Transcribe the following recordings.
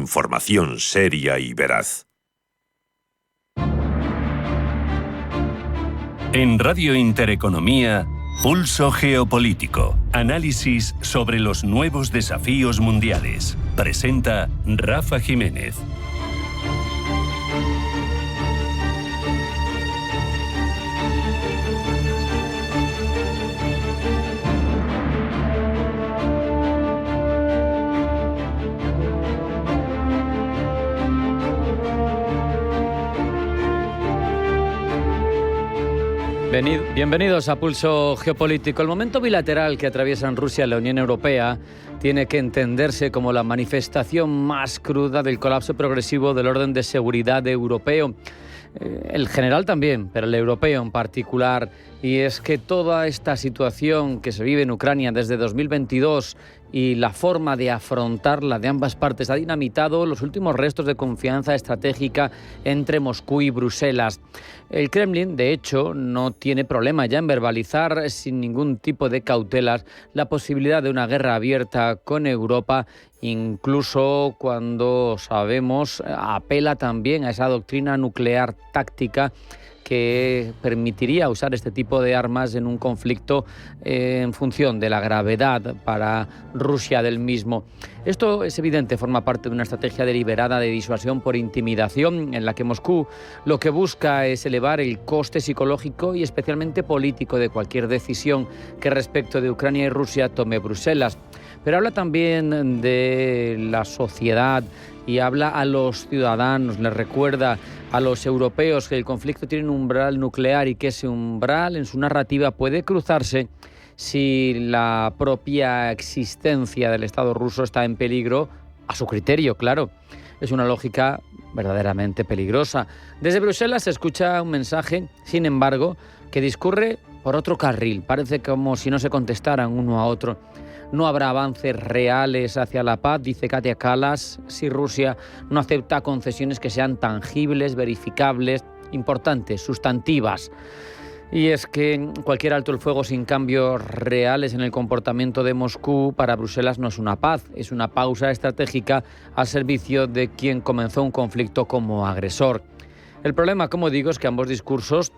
información seria y veraz. En Radio Intereconomía, Pulso Geopolítico. Análisis sobre los nuevos desafíos mundiales. Presenta Rafa Jiménez. Bienvenidos a Pulso Geopolítico. El momento bilateral que atraviesan Rusia y la Unión Europea tiene que entenderse como la manifestación más cruda del colapso progresivo del orden de seguridad europeo. El general también, pero el europeo en particular. Y es que toda esta situación que se vive en Ucrania desde 2022 y la forma de afrontarla de ambas partes ha dinamitado los últimos restos de confianza estratégica entre Moscú y Bruselas. El Kremlin, de hecho, no tiene problema ya en verbalizar sin ningún tipo de cautelas la posibilidad de una guerra abierta con Europa, incluso cuando sabemos apela también a esa doctrina nuclear táctica que permitiría usar este tipo de armas en un conflicto en función de la gravedad para Rusia del mismo. Esto es evidente, forma parte de una estrategia deliberada de disuasión por intimidación en la que Moscú lo que busca es elevar el coste psicológico y especialmente político de cualquier decisión que respecto de Ucrania y Rusia tome Bruselas. Pero habla también de la sociedad y habla a los ciudadanos, les recuerda a los europeos que el conflicto tiene un umbral nuclear y que ese umbral en su narrativa puede cruzarse si la propia existencia del Estado ruso está en peligro, a su criterio, claro. Es una lógica verdaderamente peligrosa. Desde Bruselas se escucha un mensaje, sin embargo, que discurre por otro carril. Parece como si no se contestaran uno a otro. No habrá avances reales hacia la paz, dice Katia Kallas, si Rusia no acepta concesiones que sean tangibles, verificables, importantes, sustantivas. Y es que cualquier alto el fuego sin cambios reales en el comportamiento de Moscú para Bruselas no es una paz, es una pausa estratégica al servicio de quien comenzó un conflicto como agresor. El problema, como digo, es que ambos discursos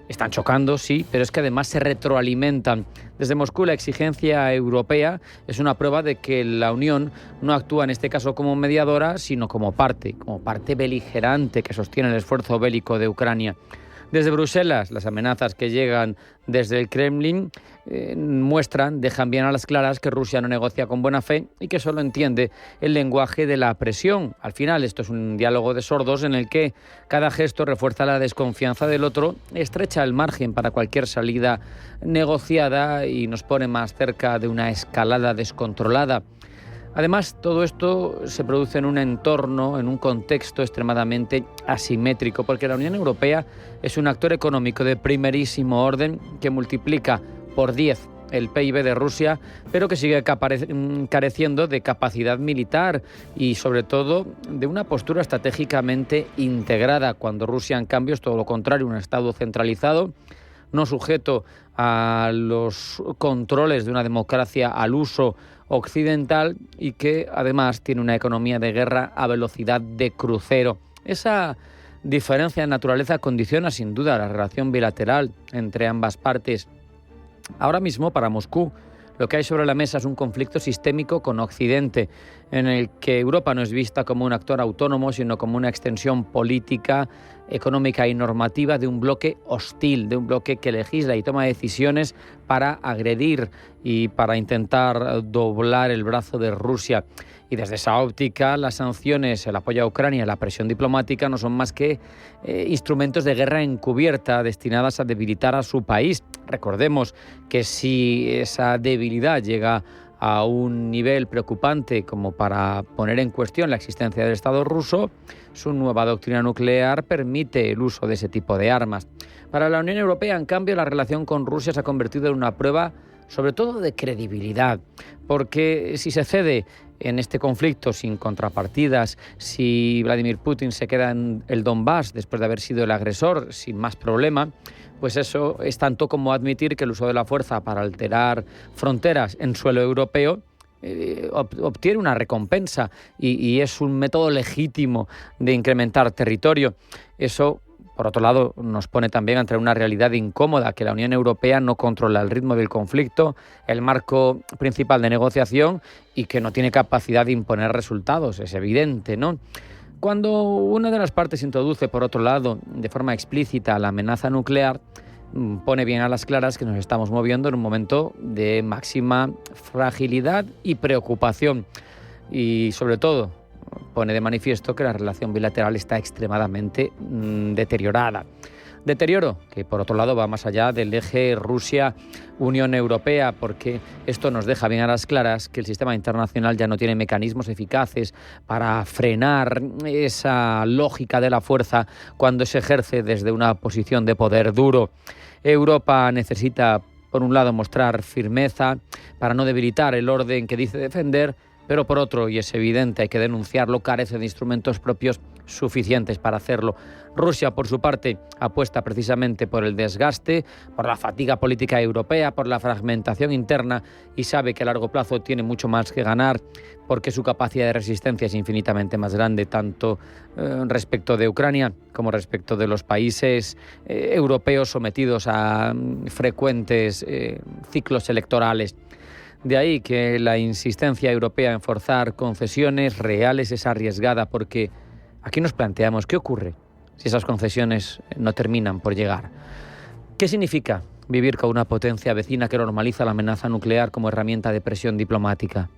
están chocando, sí, pero es que además se retroalimentan. Desde Moscú la exigencia europea es una prueba de que la Unión no actúa en este caso como mediadora, sino como parte beligerante que sostiene el esfuerzo bélico de Ucrania. Desde Bruselas, las amenazas que llegan desde el Kremlin dejan bien a las claras que Rusia no negocia con buena fe y que solo entiende el lenguaje de la presión. Al final, esto es un diálogo de sordos en el que cada gesto refuerza la desconfianza del otro, estrecha el margen para cualquier salida negociada y nos pone más cerca de una escalada descontrolada. Además, todo esto se produce en un entorno, en un contexto extremadamente asimétrico, porque la Unión Europea es un actor económico de primerísimo orden que multiplica por 10 el PIB de Rusia, pero que sigue careciendo de capacidad militar y, sobre todo, de una postura estratégicamente integrada, cuando Rusia, en cambio, es todo lo contrario, un Estado centralizado, no sujeto a los controles de una democracia al uso occidental y que además tiene una economía de guerra a velocidad de crucero. Esa diferencia de naturaleza condiciona sin duda la relación bilateral entre ambas partes. Ahora mismo, para Moscú, lo que hay sobre la mesa es un conflicto sistémico con Occidente, en el que Europa no es vista como un actor autónomo, sino como una extensión política, económica y normativa de un bloque hostil, de un bloque que legisla y toma decisiones para agredir y para intentar doblar el brazo de Rusia. Y desde esa óptica, las sanciones, el apoyo a Ucrania, la presión diplomática no son más que instrumentos de guerra encubierta destinadas a debilitar a su país. Recordemos que si esa debilidad llega a un nivel preocupante como para poner en cuestión la existencia del Estado ruso, su nueva doctrina nuclear permite el uso de ese tipo de armas. Para la Unión Europea, en cambio, la relación con Rusia se ha convertido en una prueba sobre todo de credibilidad, porque si se cede en este conflicto sin contrapartidas, si Vladimir Putin se queda en el Donbass después de haber sido el agresor sin más problema, pues eso es tanto como admitir que el uso de la fuerza para alterar fronteras en suelo europeo obtiene una recompensa y es un método legítimo de incrementar territorio. Eso, por otro lado, nos pone también ante una realidad incómoda, que la Unión Europea no controla el ritmo del conflicto, el marco principal de negociación y que no tiene capacidad de imponer resultados. Es evidente, ¿no? Cuando una de las partes introduce, por otro lado, de forma explícita la amenaza nuclear, pone bien a las claras que nos estamos moviendo en un momento de máxima fragilidad y preocupación. Y, sobre todo, pone de manifiesto que la relación bilateral está extremadamente deteriorada. Deterioro que, por otro lado, va más allá del eje Rusia-Unión Europea, porque esto nos deja bien a las claras que el sistema internacional ya no tiene mecanismos eficaces para frenar esa lógica de la fuerza cuando se ejerce desde una posición de poder duro. Europa necesita, por un lado, mostrar firmeza para no debilitar el orden que dice defender, pero por otro, y es evidente, hay que denunciarlo, carece de instrumentos propios suficientes para hacerlo. Rusia, por su parte, apuesta precisamente por el desgaste, por la fatiga política europea, por la fragmentación interna y sabe que a largo plazo tiene mucho más que ganar porque su capacidad de resistencia es infinitamente más grande, tanto respecto de Ucrania como respecto de los países europeos sometidos a frecuentes ciclos electorales. De ahí que la insistencia europea en forzar concesiones reales es arriesgada, porque aquí nos planteamos qué ocurre si esas concesiones no terminan por llegar. ¿Qué significa vivir con una potencia vecina que normaliza la amenaza nuclear como herramienta de presión diplomática?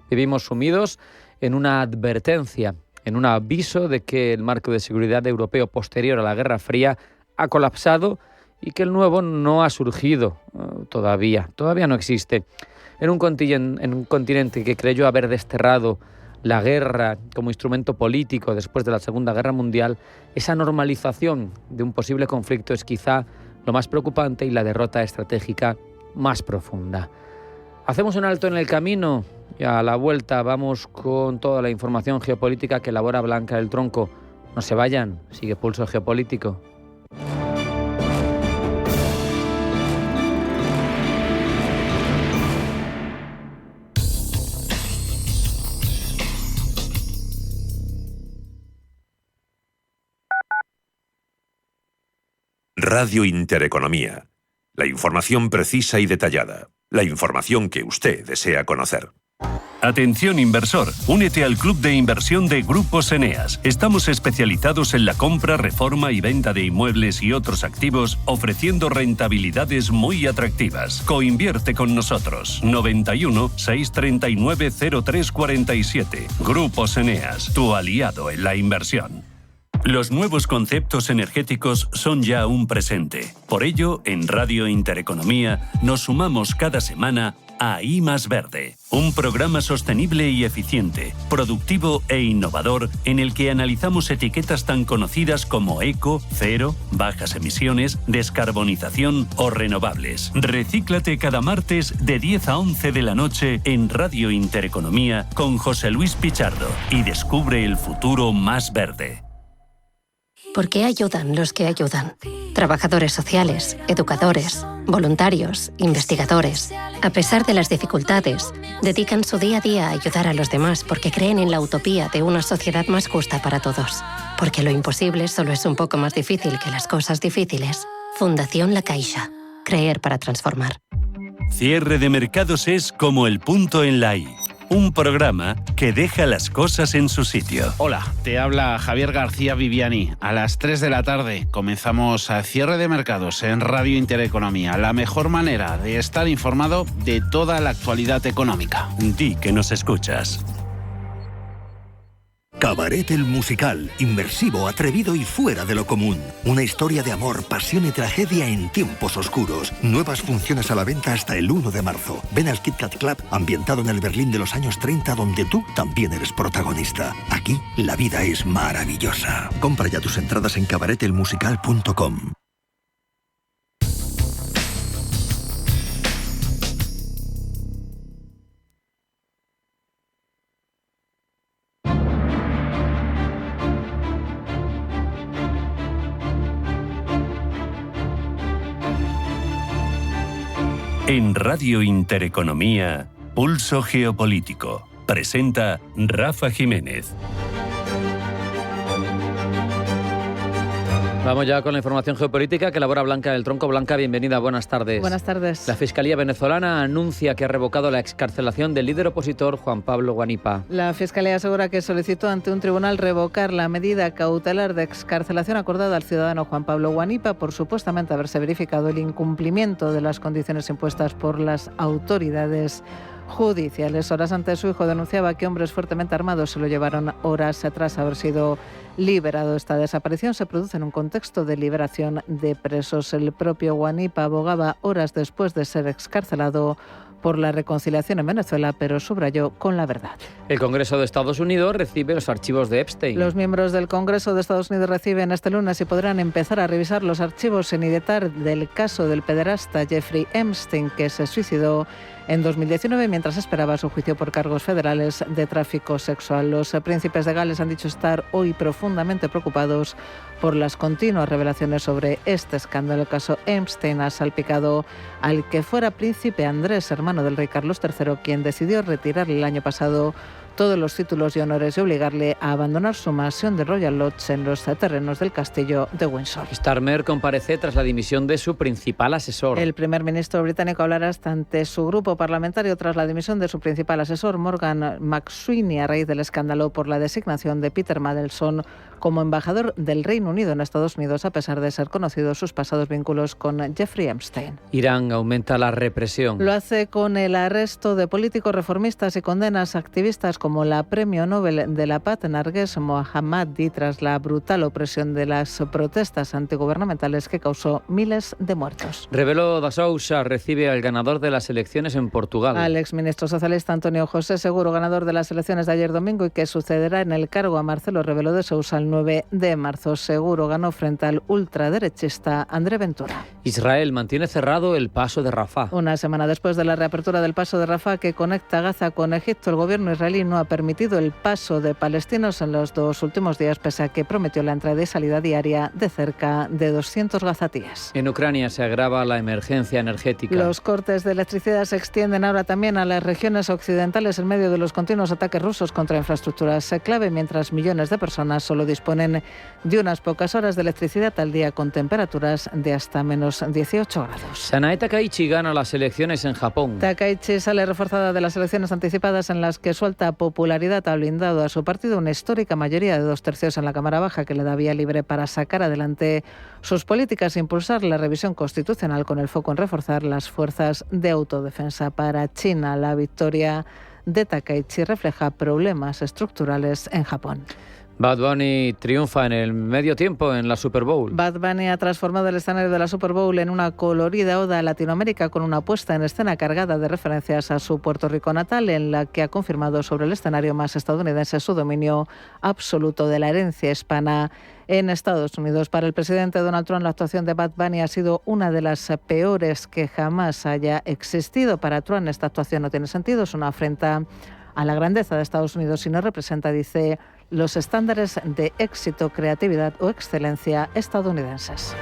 Vivimos sumidos en una advertencia, en un aviso de que el marco de seguridad europeo posterior a la Guerra Fría ha colapsado y que el nuevo no ha surgido todavía no existe. En un continente que creyó haber desterrado la guerra como instrumento político después de la Segunda Guerra Mundial, esa normalización de un posible conflicto es quizá lo más preocupante y la derrota estratégica más profunda. Hacemos un alto en el camino y a la vuelta vamos con toda la información geopolítica que elabora Blanca del Tronco. No se vayan, sigue Pulso Geopolítico. Radio Intereconomía. La información precisa y detallada. La información que usted desea conocer. Atención inversor, únete al club de inversión de Grupos Eneas. Estamos especializados en la compra, reforma y venta de inmuebles y otros activos, ofreciendo rentabilidades muy atractivas. Coinvierte con nosotros. 91 639 0347. Grupos Eneas, tu aliado en la inversión. Los nuevos conceptos energéticos son ya un presente. Por ello, en Radio Intereconomía nos sumamos cada semana a I Más Verde, un programa sostenible y eficiente, productivo e innovador en el que analizamos etiquetas tan conocidas como eco, cero, bajas emisiones, descarbonización o renovables. Recíclate cada martes de 10 a 11 de la noche en Radio Intereconomía con José Luis Pichardo y descubre el futuro más verde. ¿Por qué ayudan los que ayudan? Trabajadores sociales, educadores, voluntarios, investigadores. A pesar de las dificultades, dedican su día a día a ayudar a los demás porque creen en la utopía de una sociedad más justa para todos. Porque lo imposible solo es un poco más difícil que las cosas difíciles. Fundación La Caixa. Creer para transformar. Cierre de mercados es como el punto en la I. Un programa que deja las cosas en su sitio. Hola, te habla Javier García Viviani. A las 3 de la tarde comenzamos a Cierre de Mercados en Radio Intereconomía. La mejor manera de estar informado de toda la actualidad económica. Di que nos escuchas. Cabaret el musical, inmersivo, atrevido y fuera de lo común. Una historia de amor, pasión y tragedia en tiempos oscuros. Nuevas funciones a la venta hasta el 1 de marzo. Ven al Kit Kat Club, ambientado en el Berlín de los años 30, donde tú también eres protagonista. Aquí, la vida es maravillosa. Compra ya tus entradas en cabaretelmusical.com. En Radio Intereconomía, Pulso Geopolítico. Presenta Rafa Jiménez. Vamos ya con la información geopolítica que elabora Blanca del Tronco. Blanca, bienvenida, buenas tardes. Buenas tardes. La Fiscalía venezolana anuncia que ha revocado la excarcelación del líder opositor Juan Pablo Guanipa. La Fiscalía asegura que solicitó ante un tribunal revocar la medida cautelar de excarcelación acordada al ciudadano Juan Pablo Guanipa por supuestamente haberse verificado el incumplimiento de las condiciones impuestas por las autoridades judiciales. Horas antes, su hijo denunciaba que hombres fuertemente armados se lo llevaron horas tras haber sido liberado. Esta desaparición se produce en un contexto de liberación de presos. El propio Guanipa abogaba horas después de ser excarcelado por la reconciliación en Venezuela, pero subrayó con la verdad. El Congreso de Estados Unidos recibe los archivos de Epstein. Los miembros del Congreso de Estados Unidos reciben este lunes y podrán empezar a revisar los archivos en Idetar del caso del pederasta Jeffrey Epstein, que se suicidó en 2019 mientras esperaba su juicio por cargos federales de tráfico sexual. Los príncipes de Gales han dicho estar hoy profundamente preocupados por las continuas revelaciones sobre este escándalo. El caso Epstein ha salpicado al que fuera príncipe Andrés, hermano del rey Carlos III, quien decidió retirarle el año pasado todos los títulos y honores y obligarle a abandonar su mansión de Royal Lodge en los terrenos del castillo de Windsor. Starmer comparece tras la dimisión de su principal asesor. El primer ministro británico hablará ante su grupo parlamentario tras la dimisión de su principal asesor, Morgan McSweeney, a raíz del escándalo por la designación de Peter Mandelson como embajador del Reino Unido en Estados Unidos, a pesar de ser conocidos sus pasados vínculos con Jeffrey Epstein. Irán aumenta la represión. Lo hace con el arresto de políticos reformistas y condenas a activistas como la Premio Nobel de la Paz Narges Mohammadi tras la brutal opresión de las protestas antigubernamentales que causó miles de muertos. Rebelo da Sousa recibe al ganador de las elecciones en Portugal. Al exministro socialista António José Seguro, ganador de las elecciones de ayer domingo y que sucederá en el cargo a Marcelo Rebelo de Sousa el 9 de marzo. Seguro ganó frente al ultraderechista André Ventura. Israel mantiene cerrado el paso de Rafah. Una semana después de la reapertura del paso de Rafah que conecta Gaza con Egipto, el gobierno israelí no ha permitido el paso de palestinos en los 2 últimos días, pese a que prometió la entrada y salida diaria de cerca de 200 gazatíes. En Ucrania se agrava la emergencia energética. Los cortes de electricidad se extienden ahora también a las regiones occidentales en medio de los continuos ataques rusos contra infraestructuras clave, mientras millones de personas solo disponen de unas pocas horas de electricidad al día con temperaturas de hasta menos 18 grados. Sanae Takaichi gana las elecciones en Japón. Takaichi sale reforzada de las elecciones anticipadas en las que su alta popularidad ha blindado a su partido una histórica mayoría de 2/3 en la Cámara Baja que le da vía libre para sacar adelante sus políticas e impulsar la revisión constitucional con el foco en reforzar las fuerzas de autodefensa. Para China, la victoria de Takaichi refleja problemas estructurales en Japón. Bad Bunny triunfa en el medio tiempo en la Super Bowl. Bad Bunny ha transformado el escenario de la Super Bowl en una colorida oda a Latinoamérica con una puesta en escena cargada de referencias a su Puerto Rico natal, en la que ha confirmado sobre el escenario más estadounidense su dominio absoluto de la herencia hispana en Estados Unidos. Para el presidente Donald Trump, la actuación de Bad Bunny ha sido una de las peores que jamás haya existido. Para Trump, esta actuación no tiene sentido, es una afrenta a la grandeza de Estados Unidos y no representa, dice, los estándares de éxito, creatividad o excelencia estadounidenses.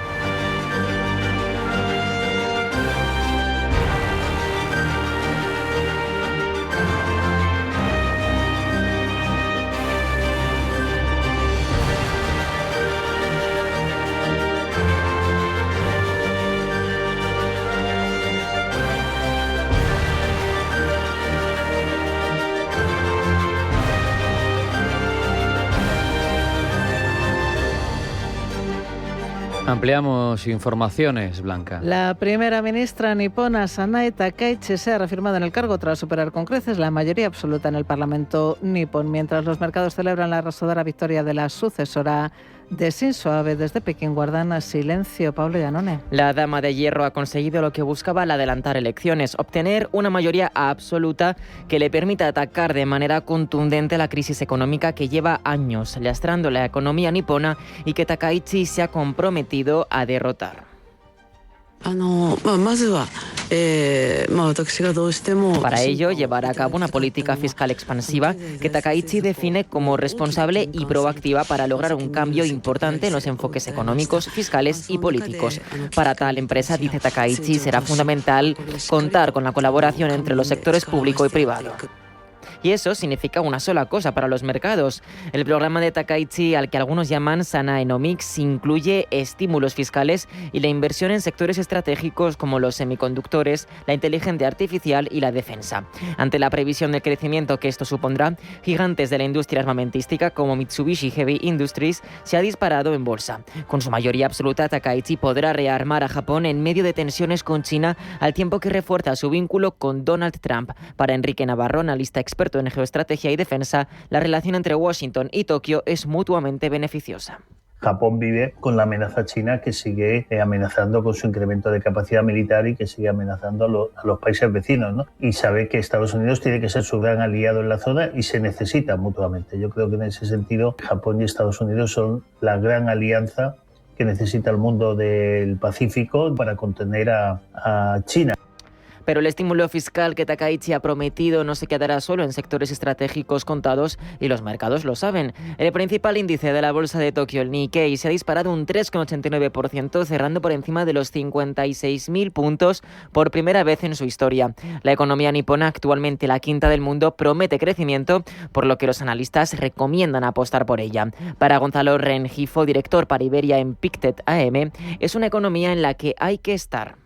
Ampliamos informaciones, Blanca. La primera ministra nipona Sanae Takaichi se ha reafirmado en el cargo tras superar con creces la mayoría absoluta en el Parlamento nipón, mientras los mercados celebran la arrasadora victoria de la sucesora de Shinzo Abe. Desde Pekín guardan silencio. Pablo Llanone. La dama de hierro ha conseguido lo que buscaba al adelantar elecciones, obtener una mayoría absoluta que le permita atacar de manera contundente la crisis económica que lleva años lastrando la economía nipona y que Takaichi se ha comprometido a derrotar. Para ello, llevará a cabo una política fiscal expansiva que Takaichi define como responsable y proactiva para lograr un cambio importante en los enfoques económicos, fiscales y políticos. Para tal empresa, dice Takaichi, será fundamental contar con la colaboración entre los sectores público y privado. Y eso significa una sola cosa para los mercados. El programa de Takaichi, al que algunos llaman Sanaenomics, incluye estímulos fiscales y la inversión en sectores estratégicos como los semiconductores, la inteligencia artificial y la defensa. Ante la previsión del crecimiento que esto supondrá, gigantes de la industria armamentística como Mitsubishi Heavy Industries se ha disparado en bolsa. Con su mayoría absoluta, Takaichi podrá rearmar a Japón en medio de tensiones con China, al tiempo que refuerza su vínculo con Donald Trump. Para Enrique Navarro, analista experto en geoestrategia y defensa, la relación entre Washington y Tokio es mutuamente beneficiosa. Japón vive con la amenaza china, que sigue amenazando con su incremento de capacidad militar y que sigue amenazando a los países vecinos, ¿no? Y sabe que Estados Unidos tiene que ser su gran aliado en la zona y se necesitan mutuamente. Yo creo que en ese sentido Japón y Estados Unidos son la gran alianza que necesita el mundo del Pacífico para contener a China. Pero el estímulo fiscal que Takaichi ha prometido no se quedará solo en sectores estratégicos contados, y los mercados lo saben. El principal índice de la bolsa de Tokio, el Nikkei, se ha disparado un 3,89%, cerrando por encima de los 56.000 puntos por primera vez en su historia. La economía nipona, actualmente la quinta del mundo, promete crecimiento, por lo que los analistas recomiendan apostar por ella. Para Gonzalo Rengifo, director para Iberia en Pictet AM, es una economía en la que hay que estar.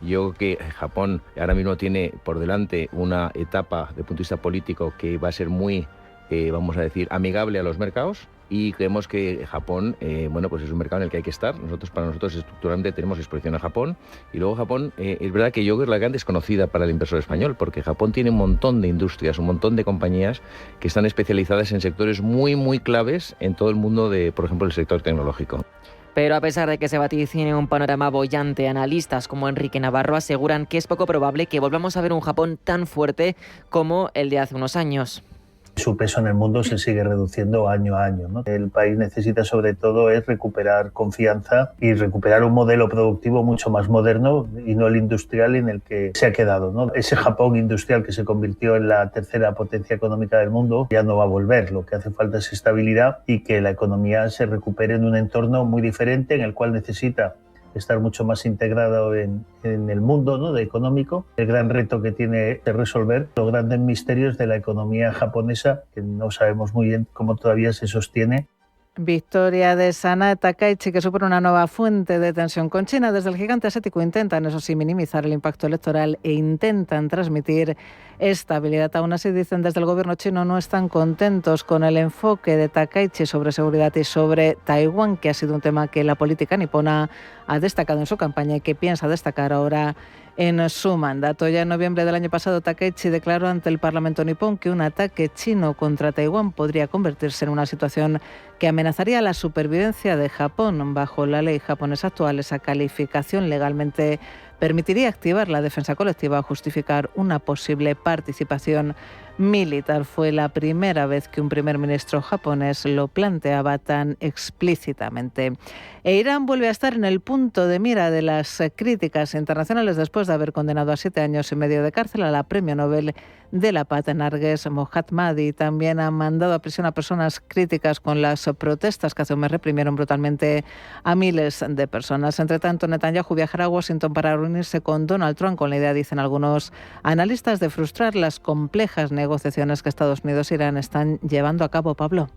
Yo creo que Japón ahora mismo tiene por delante una etapa de punto de vista político que va a ser muy, vamos a decir, amigable a los mercados, y creemos que Japón, pues es un mercado en el que hay que estar. Para nosotros estructuralmente tenemos exposición a Japón, y luego Japón es verdad que yo creo que es la gran desconocida para el inversor español, porque Japón tiene un montón de industrias, un montón de compañías que están especializadas en sectores muy, muy claves en todo el mundo de, por ejemplo, el sector tecnológico. Pero a pesar de que se vaticine un panorama boyante, analistas como Enrique Navarro aseguran que es poco probable que volvamos a ver un Japón tan fuerte como el de hace unos años. Su peso en el mundo se sigue reduciendo año a año, ¿no? El país necesita sobre todo es recuperar confianza y recuperar un modelo productivo mucho más moderno y no el industrial en el que se ha quedado, ¿no? Ese Japón industrial que se convirtió en la tercera potencia económica del mundo ya no va a volver. Lo que hace falta es estabilidad y que la economía se recupere en un entorno muy diferente en el cual necesita estar mucho más integrado en el mundo, ¿no?, de económico. El gran reto que tiene es resolver los grandes misterios de la economía japonesa, que no sabemos muy bien cómo todavía se sostiene. Victoria de Sanae Takaichi, que supone una nueva fuente de tensión con China. Desde el gigante asiático intentan, eso sí, minimizar el impacto electoral e intentan transmitir estabilidad. Aún así, dicen desde el gobierno chino, no están contentos con el enfoque de Takaichi sobre seguridad y sobre Taiwán, que ha sido un tema que la política nipona ha destacado en su campaña y que piensa destacar ahora en su mandato. Ya en noviembre del año pasado, Takaichi declaró ante el Parlamento nipón que un ataque chino contra Taiwán podría convertirse en una situación que amenazaría la supervivencia de Japón. Bajo la ley japonesa actual, esa calificación legalmente permitiría activar la defensa colectiva o justificar una posible participación militar. Fue la primera vez que un primer ministro japonés lo planteaba tan explícitamente. E Irán vuelve a estar en el punto de mira de las críticas internacionales después de haber condenado a 7 años y medio de cárcel a la Premio Nobel de la Paz Narges Mohammadi. También ha mandado a prisión a personas críticas con las protestas que hace un mes reprimieron brutalmente a miles de personas. Entre tanto, Netanyahu viajará a Washington para reunirse con Donald Trump con la idea, dicen algunos analistas, de frustrar las complejas negociaciones que Estados Unidos e Irán están llevando a cabo. Pablo.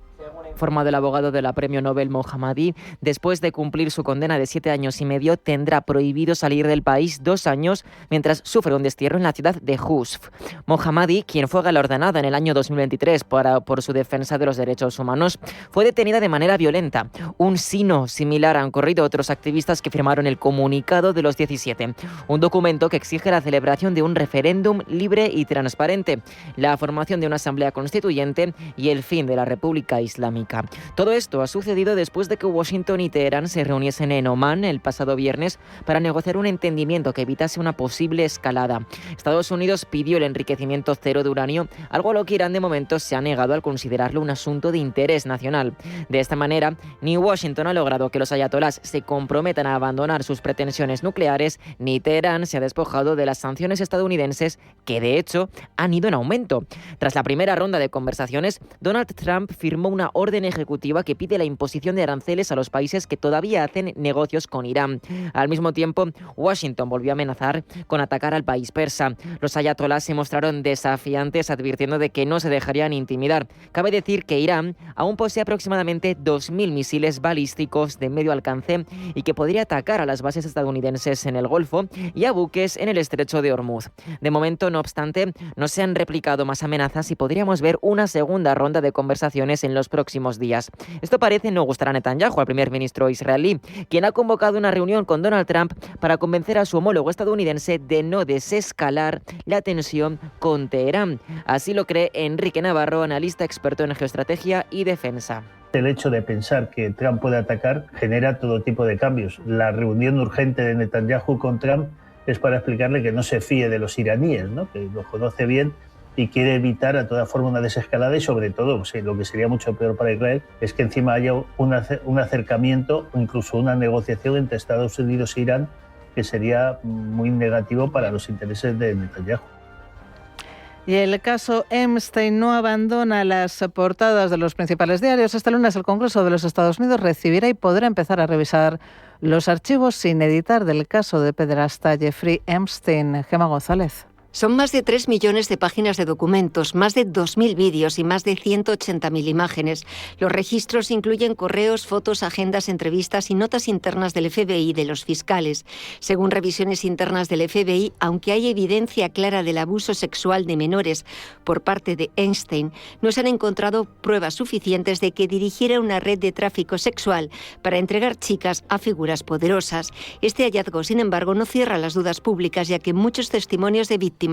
Informa del abogado de la Premio Nobel Mohammadi, después de cumplir su condena de 7 años y medio, tendrá prohibido salir del país 2 años mientras sufre un destierro en la ciudad de Husf. Mohammadi, quien fue galardonada en el año 2023 por su defensa de los derechos humanos, fue detenida de manera violenta. Un sino similar han corrido otros activistas que firmaron el Comunicado de los 17, un documento que exige la celebración de un referéndum libre y transparente, la formación de una asamblea constituyente y el fin de la República Islámica. económica. Todo esto ha sucedido después de que Washington y Teherán se reuniesen en Omán el pasado viernes para negociar un entendimiento que evitase una posible escalada. Estados Unidos pidió el enriquecimiento cero de uranio, algo a lo que Irán de momento se ha negado al considerarlo un asunto de interés nacional. De esta manera, ni Washington ha logrado que los ayatolás se comprometan a abandonar sus pretensiones nucleares, ni Teherán se ha despojado de las sanciones estadounidenses, que de hecho han ido en aumento. Tras la primera ronda de conversaciones, Donald Trump firmó una orden ejecutiva que pide la imposición de aranceles a los países que todavía hacen negocios con Irán. Al mismo tiempo, Washington volvió a amenazar con atacar al país persa. Los ayatolás se mostraron desafiantes, advirtiendo de que no se dejarían intimidar. Cabe decir que Irán aún posee aproximadamente 2.000 misiles balísticos de medio alcance y que podría atacar a las bases estadounidenses en el Golfo y a buques en el estrecho de Hormuz. De momento, no obstante, no se han replicado más amenazas y podríamos ver una segunda ronda de conversaciones en los próximos días. Esto parece no gustar a Netanyahu, al primer ministro israelí, quien ha convocado una reunión con Donald Trump para convencer a su homólogo estadounidense de no desescalar la tensión con Teherán. Así lo cree Enrique Navarro, analista experto en geoestrategia y defensa. El hecho de pensar que Trump puede atacar genera todo tipo de cambios. La reunión urgente de Netanyahu con Trump es para explicarle que no se fíe de los iraníes, ¿no? Que los conoce bien y quiere evitar a toda forma una desescalada y sobre todo, lo que sería mucho peor para Israel es que encima haya un acercamiento o incluso una negociación entre Estados Unidos e Irán que sería muy negativo para los intereses de Netanyahu. Y el caso Epstein no abandona las portadas de los principales diarios. Este lunes el Congreso de los Estados Unidos recibirá y podrá empezar a revisar los archivos sin editar del caso de pederasta Jeffrey Epstein. Gemma González. Son más de 3 millones de páginas de documentos, más de 2.000 vídeos y más de 180.000 imágenes. Los registros incluyen correos, fotos, agendas, entrevistas y notas internas del FBI y de los fiscales. Según revisiones internas del FBI, aunque hay evidencia clara del abuso sexual de menores por parte de Epstein, no se han encontrado pruebas suficientes de que dirigiera una red de tráfico sexual para entregar chicas a figuras poderosas. Este hallazgo, sin embargo, no cierra las dudas públicas, ya que muchos testimonios de víctimas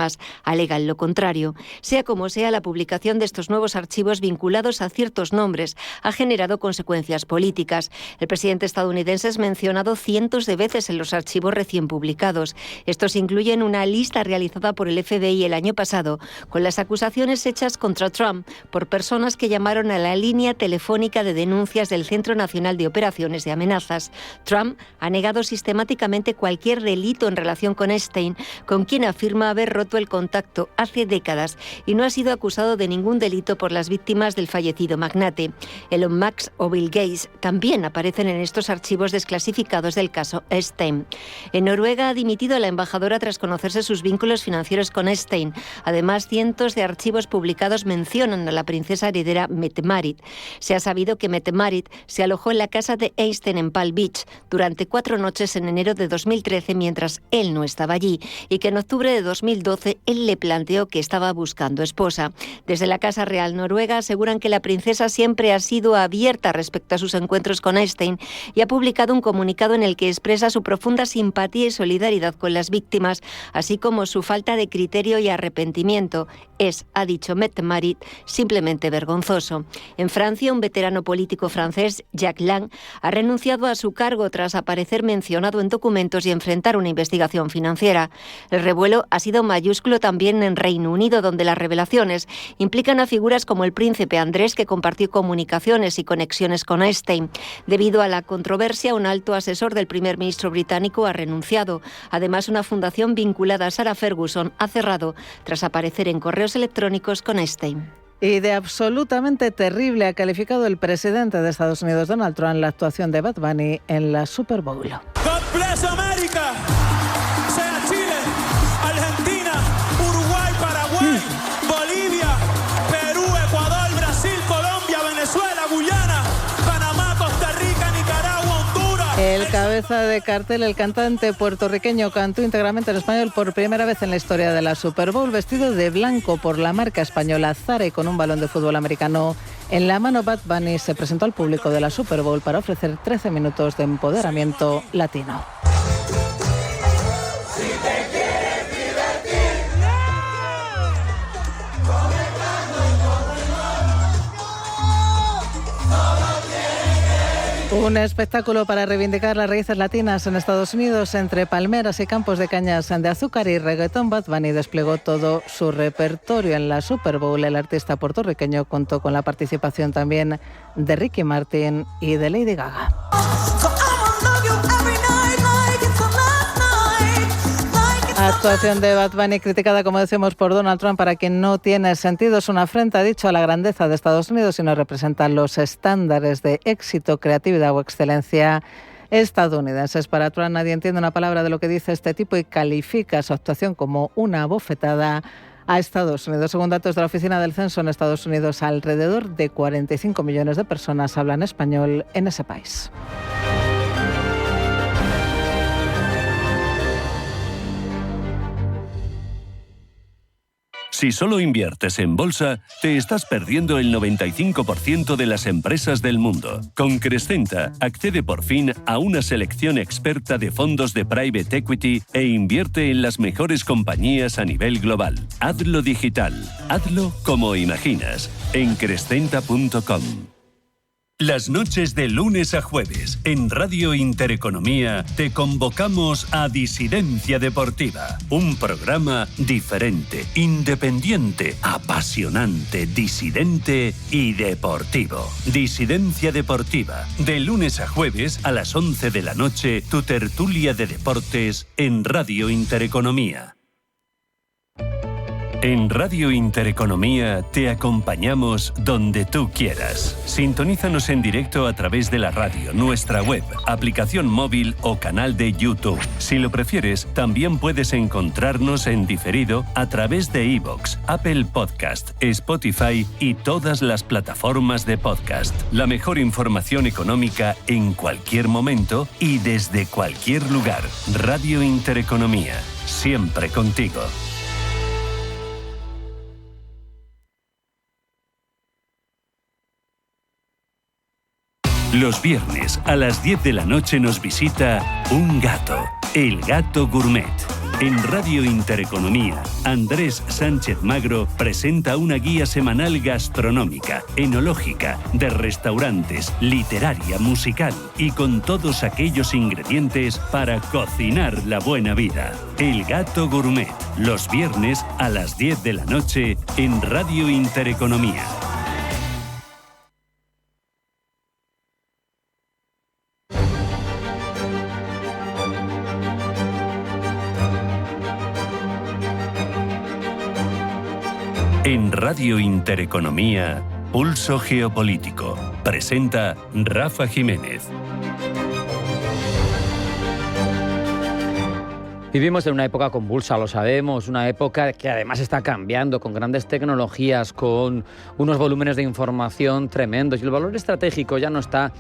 alegan lo contrario. Sea como sea, la publicación de estos nuevos archivos vinculados a ciertos nombres ha generado consecuencias políticas. El presidente estadounidense es mencionado cientos de veces en los archivos recién publicados. Estos incluyen una lista realizada por el FBI el año pasado con las acusaciones hechas contra Trump por personas que llamaron a la línea telefónica de denuncias del Centro Nacional de Operaciones de Amenazas. Trump ha negado sistemáticamente cualquier delito en relación con Epstein, con quien afirma haber roto el contacto hace décadas y no ha sido acusado de ningún delito por las víctimas del fallecido magnate. Elon Musk o Bill Gates también aparecen en estos archivos desclasificados del caso Epstein. En Noruega ha dimitido la embajadora tras conocerse sus vínculos financieros con Epstein. Además, cientos de archivos publicados mencionan a la princesa heredera Mette-Marit. Se ha sabido que Mette-Marit se alojó en la casa de Epstein en Palm Beach durante 4 noches en enero de 2013 mientras él no estaba allí y que en octubre de 2012 él le planteó que estaba buscando esposa. Desde la Casa Real noruega aseguran que la princesa siempre ha sido abierta respecto a sus encuentros con Epstein y ha publicado un comunicado en el que expresa su profunda simpatía y solidaridad con las víctimas, así como su falta de criterio y arrepentimiento. Es, ha dicho Mette-Marit, simplemente vergonzoso. En Francia, un veterano político francés, Jacques Lang, ha renunciado a su cargo tras aparecer mencionado en documentos y enfrentar una investigación financiera. El revuelo ha sido mayúsculo también en Reino Unido, donde las revelaciones implican a figuras como el príncipe Andrés, que compartió comunicaciones y conexiones con Epstein. Debido a la controversia, un alto asesor del primer ministro británico ha renunciado. Además, una fundación vinculada a Sarah Ferguson ha cerrado tras aparecer en correos electrónicos con Epstein. Y de absolutamente terrible ha calificado el presidente de Estados Unidos, Donald Trump, la actuación de Bad Bunny en la Super Bowl. God bless America. Sea Chile, Argentina, Uruguay, Paraguay, Bolivia, Perú, Ecuador, Brasil, Colombia, Venezuela, Guyana, Panamá, Costa Rica, Nicaragua, Honduras. El cabeza de cartel, el cantante puertorriqueño, cantó íntegramente en español por primera vez en la historia de la Super Bowl, vestido de blanco por la marca española Zara y con un balón de fútbol americano en la mano. Bad Bunny se presentó al público de la Super Bowl para ofrecer 13 minutos de empoderamiento latino. Un espectáculo para reivindicar las raíces latinas en Estados Unidos. Entre palmeras y campos de cañas de azúcar y reggaetón, Bad Bunny desplegó todo su repertorio en la Super Bowl. El artista puertorriqueño contó con la participación también de Ricky Martin y de Lady Gaga. Actuación de Bad Bunny criticada, como decimos, por Donald Trump, para quien no tiene sentido. Es una afrenta, ha dicho, a la grandeza de Estados Unidos y no representa los estándares de éxito, creatividad o excelencia estadounidenses. Para Trump nadie entiende una palabra de lo que dice este tipo y califica su actuación como una bofetada a Estados Unidos. Según datos de la Oficina del Censo, en Estados Unidos alrededor de 45 millones de personas hablan español en ese país. Si solo inviertes en bolsa, te estás perdiendo el 95% de las empresas del mundo. Con Crescenta, accede por fin a una selección experta de fondos de private equity e invierte en las mejores compañías a nivel global. Hazlo digital. Hazlo como imaginas. En Crescenta.com. Las noches de lunes a jueves, en Radio Intereconomía, te convocamos a Disidencia Deportiva. Un programa diferente, independiente, apasionante, disidente y deportivo. Disidencia Deportiva. De lunes a jueves, a las 11 de la noche, tu tertulia de deportes en Radio Intereconomía. En Radio Intereconomía te acompañamos donde tú quieras. Sintonízanos en directo a través de la radio, nuestra web, aplicación móvil o canal de YouTube. Si lo prefieres, también puedes encontrarnos en diferido a través de iVoox, Apple Podcast, Spotify y todas las plataformas de podcast. La mejor información económica en cualquier momento y desde cualquier lugar. Radio Intereconomía, siempre contigo. Los viernes a las 10 de la noche nos visita un gato, el Gato Gourmet. En Radio Intereconomía, Andrés Sánchez Magro presenta una guía semanal gastronómica, enológica, de restaurantes, literaria, musical y con todos aquellos ingredientes para cocinar la buena vida. El Gato Gourmet, los viernes a las 10 de la noche en Radio Intereconomía. En Radio Intereconomía, Pulso Geopolítico. Presenta Rafa Jiménez. Vivimos en una época convulsa, lo sabemos, una época que además está cambiando con grandes tecnologías, con unos volúmenes de información tremendos. Y el valor estratégico ya no está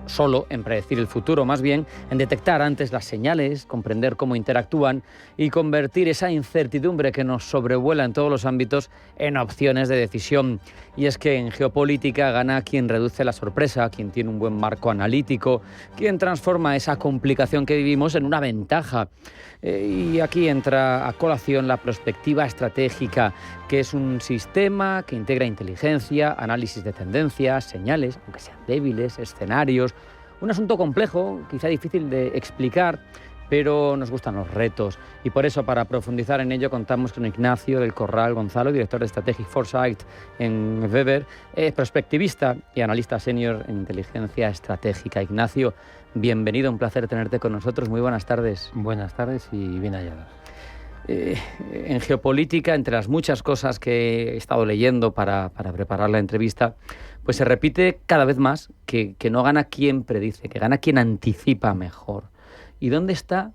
solo en predecir el futuro, más bien en detectar antes las señales, comprender cómo interactúan y convertir esa incertidumbre que nos sobrevuela en todos los ámbitos en opciones de decisión. Y es que en geopolítica gana quien reduce la sorpresa, quien tiene un buen marco analítico, quien transforma esa complicación que vivimos en una ventaja. Y aquí entra a colación la perspectiva estratégica, que es un sistema que integra inteligencia, análisis de tendencias, señales, aunque sean débiles, escenarios. Un asunto complejo, quizá difícil de explicar, pero nos gustan los retos. Y por eso, para profundizar en ello, contamos con Ignacio del Corral Gonzalo, director de Strategic Foresight en Weber, prospectivista y analista senior en inteligencia estratégica. Ignacio, bienvenido, un placer tenerte con nosotros. Muy buenas tardes. Buenas tardes y bien hallados. En geopolítica, entre las muchas cosas que he estado leyendo para preparar la entrevista, pues se repite cada vez más que no gana quien predice, que gana quien anticipa mejor. ¿Y dónde está,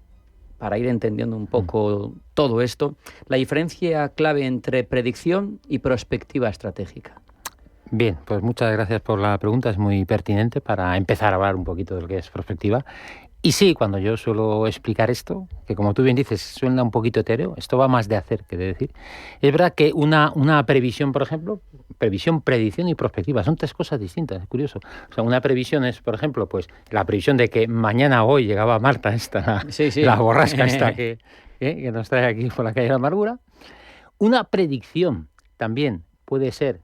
para ir entendiendo un poco todo esto, la diferencia clave entre predicción y prospectiva estratégica? Bien, pues muchas gracias por la pregunta, es muy pertinente para empezar a hablar un poquito de lo que es prospectiva. Y sí, cuando yo suelo explicar esto, que como tú bien dices, suena un poquito etéreo, esto va más de hacer que de decir. Es verdad que una previsión, por ejemplo, previsión, predicción y prospectiva, son tres cosas distintas, es curioso. O sea, una previsión es, por ejemplo, pues la previsión de que mañana o hoy llegaba Marta, la borrasca esta que nos trae aquí por la calle de la amargura. Una predicción también puede ser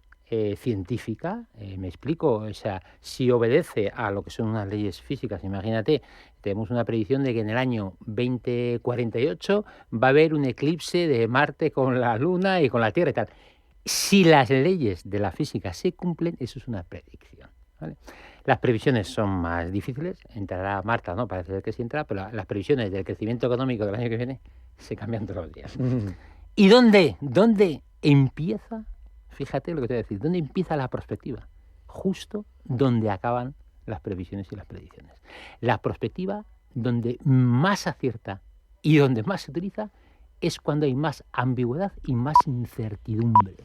científica, me explico, o sea, si obedece a lo que son unas leyes físicas, imagínate, tenemos una predicción de que en el año 2048 va a haber un eclipse de Marte con la Luna y con la Tierra y tal. Si las leyes de la física se cumplen, eso es una predicción, ¿vale? Las previsiones son más difíciles, entrará Marta, ¿no? Parece ser que sí entra, pero las previsiones del crecimiento económico del año que viene se cambian todos los días. ¿Y dónde empieza? Fíjate lo que te voy a decir. ¿Dónde empieza la perspectiva? Justo donde acaban las previsiones y las predicciones. La perspectiva donde más acierta y donde más se utiliza es cuando hay más ambigüedad y más incertidumbre.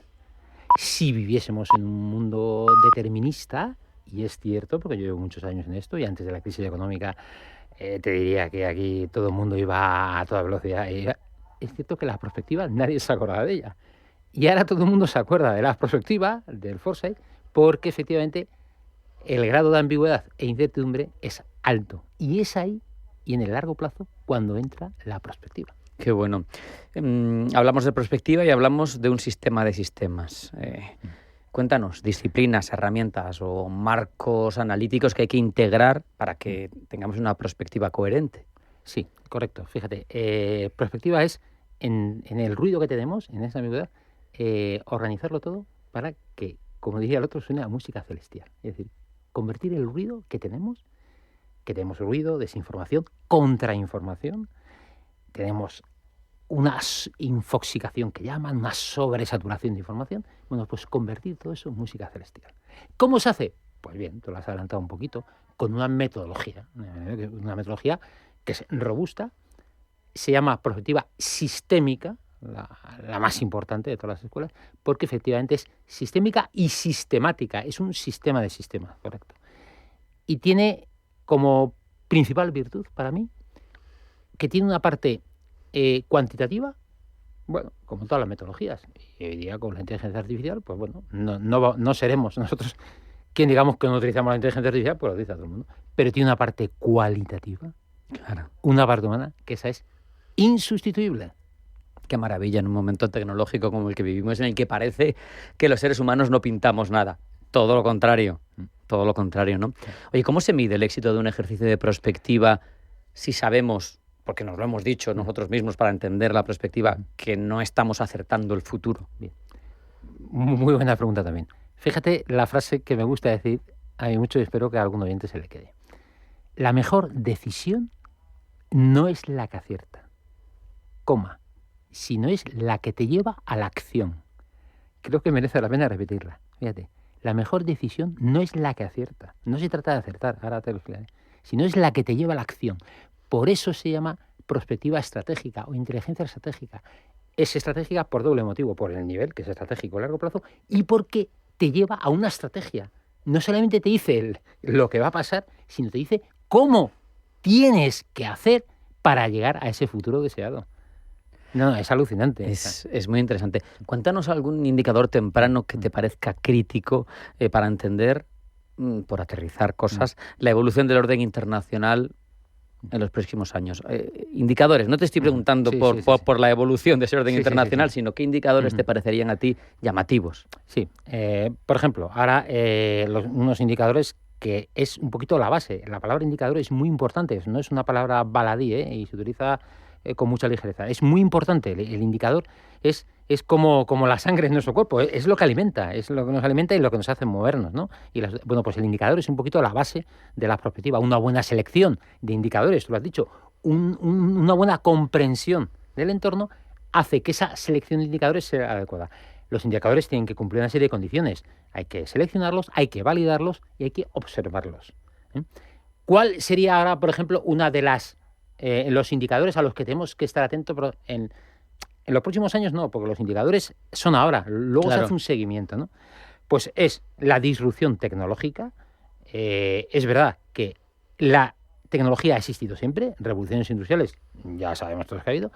Si viviésemos en un mundo determinista, y es cierto, porque yo llevo muchos años en esto, y antes de la crisis económica te diría que aquí todo el mundo iba a toda velocidad. Es cierto que la perspectiva nadie se acordaba de ella. Y ahora todo el mundo se acuerda de la perspectiva, del foresight, porque efectivamente el grado de ambigüedad e incertidumbre es alto. Y es ahí, y en el largo plazo, cuando entra la perspectiva. Qué bueno. Hablamos de perspectiva y hablamos de un sistema de sistemas. Cuéntanos, disciplinas, herramientas o marcos analíticos que hay que integrar para que tengamos una perspectiva coherente. Sí, correcto. Fíjate, perspectiva es en el ruido que tenemos, en esa ambigüedad, organizarlo todo para que, como diría el otro, suene a música celestial. Es decir, convertir el ruido que tenemos ruido, desinformación, contrainformación, tenemos una infoxicación que llaman, una sobresaturación de información, bueno, pues convertir todo eso en música celestial. ¿Cómo se hace? Pues bien, tú lo has adelantado un poquito, con una metodología que es robusta, se llama perspectiva sistémica, la más importante de todas las escuelas, porque efectivamente es sistémica y sistemática, es un sistema de sistemas, correcto. Y tiene como principal virtud para mí que tiene una parte cuantitativa, bueno, como todas las metodologías, y hoy día con la inteligencia artificial, pues bueno, no seremos nosotros quien digamos que no utilizamos la inteligencia artificial, pues lo utiliza todo el mundo, pero tiene una parte cualitativa, claro, una parte humana, que esa es insustituible. Qué maravilla en un momento tecnológico como el que vivimos, en el que parece que los seres humanos no pintamos nada. Todo lo contrario, ¿no? Oye, ¿cómo se mide el éxito de un ejercicio de prospectiva si sabemos, porque nos lo hemos dicho nosotros mismos para entender la perspectiva, que no estamos acertando el futuro? Bien. Muy buena pregunta también. Fíjate la frase que me gusta decir, a mí mucho y espero que a algún oyente se le quede. La mejor decisión no es la que acierta, sino es la que te lleva a la acción. Creo que merece la pena repetirla. Fíjate, la mejor decisión no es la que acierta. No se trata de acertar, ahora te lo explicaré, sino es la que te lleva a la acción. Por eso se llama perspectiva estratégica o inteligencia estratégica. Es estratégica por doble motivo, por el nivel, que es estratégico a largo plazo, y porque te lleva a una estrategia. No solamente te dice lo que va a pasar, sino te dice cómo tienes que hacer para llegar a ese futuro deseado. No, es alucinante. Es muy interesante. Cuéntanos algún indicador temprano que te parezca crítico para entender, por aterrizar cosas, la evolución del orden internacional en los próximos años. Indicadores, no te estoy preguntando por la evolución de ese orden internacional, sino qué indicadores te parecerían a ti llamativos. Sí, por ejemplo, ahora unos indicadores que es un poquito la base. La palabra indicador es muy importante, no es una palabra baladí, y se utiliza con mucha ligereza. Es muy importante. El indicador es como la sangre en nuestro cuerpo, es lo que alimenta, es lo que nos alimenta y lo que nos hace movernos, ¿no? Y bueno, pues el indicador es un poquito la base de la perspectiva. Una buena selección de indicadores, tú lo has dicho, una buena comprensión del entorno hace que esa selección de indicadores sea adecuada. Los indicadores tienen que cumplir una serie de condiciones. Hay que seleccionarlos, hay que validarlos y hay que observarlos. ¿Cuál sería ahora, por ejemplo, una de los indicadores a los que tenemos que estar atentos en los próximos años? No, porque los indicadores son ahora, luego se hace un seguimiento, ¿no? Pues es la disrupción tecnológica. Es verdad que la tecnología ha existido siempre, revoluciones industriales, ya sabemos todos que ha habido,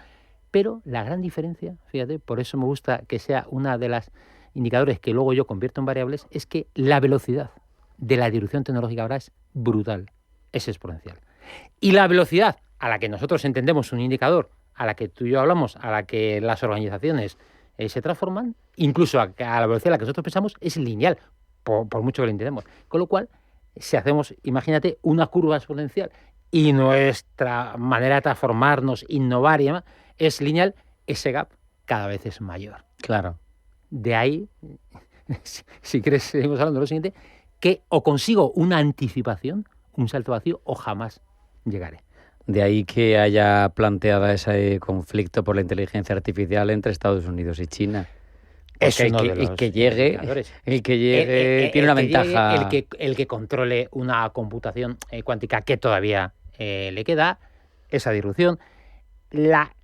pero la gran diferencia, fíjate, por eso me gusta que sea una de las indicadores que luego yo convierto en variables, es que la velocidad de la disrupción tecnológica ahora es brutal, es exponencial. Y la velocidad a la que nosotros entendemos un indicador, a la que tú y yo hablamos, a la que las organizaciones se transforman, incluso a la velocidad a la que nosotros pensamos, es lineal, por mucho que lo intentemos. Con lo cual, si hacemos, imagínate, una curva exponencial y nuestra manera de transformarnos, innovar y demás, es lineal, ese gap cada vez es mayor. Claro. De ahí, si quieres, seguimos hablando de lo siguiente, que o consigo una anticipación, un salto vacío, o jamás llegaré. De ahí que haya planteado ese conflicto por la inteligencia artificial entre Estados Unidos y China. Es el que llegue tiene una ventaja. El que controle una computación cuántica que todavía le queda, esa disrupción, la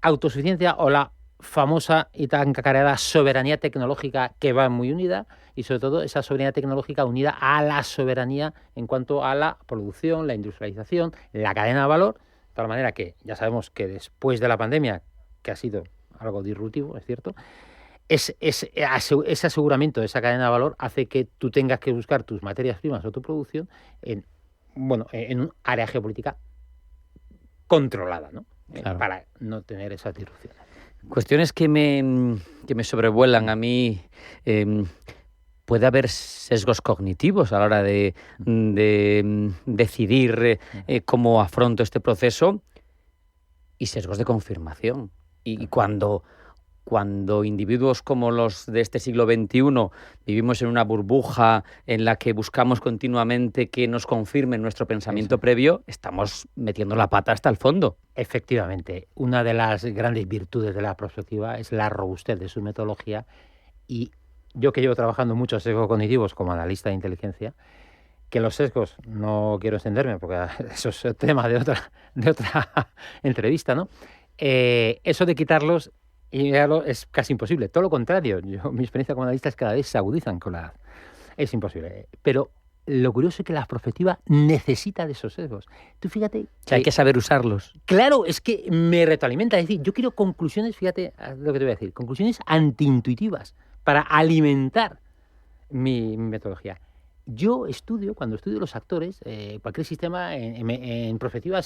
autosuficiencia o la famosa y tan cacareada soberanía tecnológica que va muy unida, y sobre todo esa soberanía tecnológica unida a la soberanía en cuanto a la producción, la industrialización, la cadena de valor, de tal manera que ya sabemos que después de la pandemia, que ha sido algo disruptivo, es cierto, ese aseguramiento de esa cadena de valor hace que tú tengas que buscar tus materias primas o tu producción en un área geopolítica controlada, ¿no? Claro. Para no tener esas disrupciones. Cuestiones que me sobrevuelan a mí. Puede haber sesgos cognitivos a la hora de decidir cómo afronto este proceso, y sesgos de confirmación. Y cuando individuos como los de este siglo XXI vivimos en una burbuja en la que buscamos continuamente que nos confirmen nuestro pensamiento previo, estamos metiendo la pata hasta el fondo. Efectivamente, una de las grandes virtudes de la prospectiva es la robustez de su metodología, y yo que llevo trabajando muchos sesgos cognitivos como analista de inteligencia, que los sesgos, no quiero extenderme porque eso es tema de otra entrevista, ¿no? Eso de quitarlos y es casi imposible. Todo lo contrario, mi experiencia como analista es que cada vez se agudizan con la edad. Es imposible. Pero lo curioso es que la prospectiva necesita de esos sesgos. Tú fíjate... hay que saber usarlos. Claro, es que me retroalimenta. Es decir, yo quiero conclusiones, fíjate lo que te voy a decir, conclusiones antiintuitivas para alimentar mi metodología. Yo cuando estudio los actores, cualquier sistema en prospectiva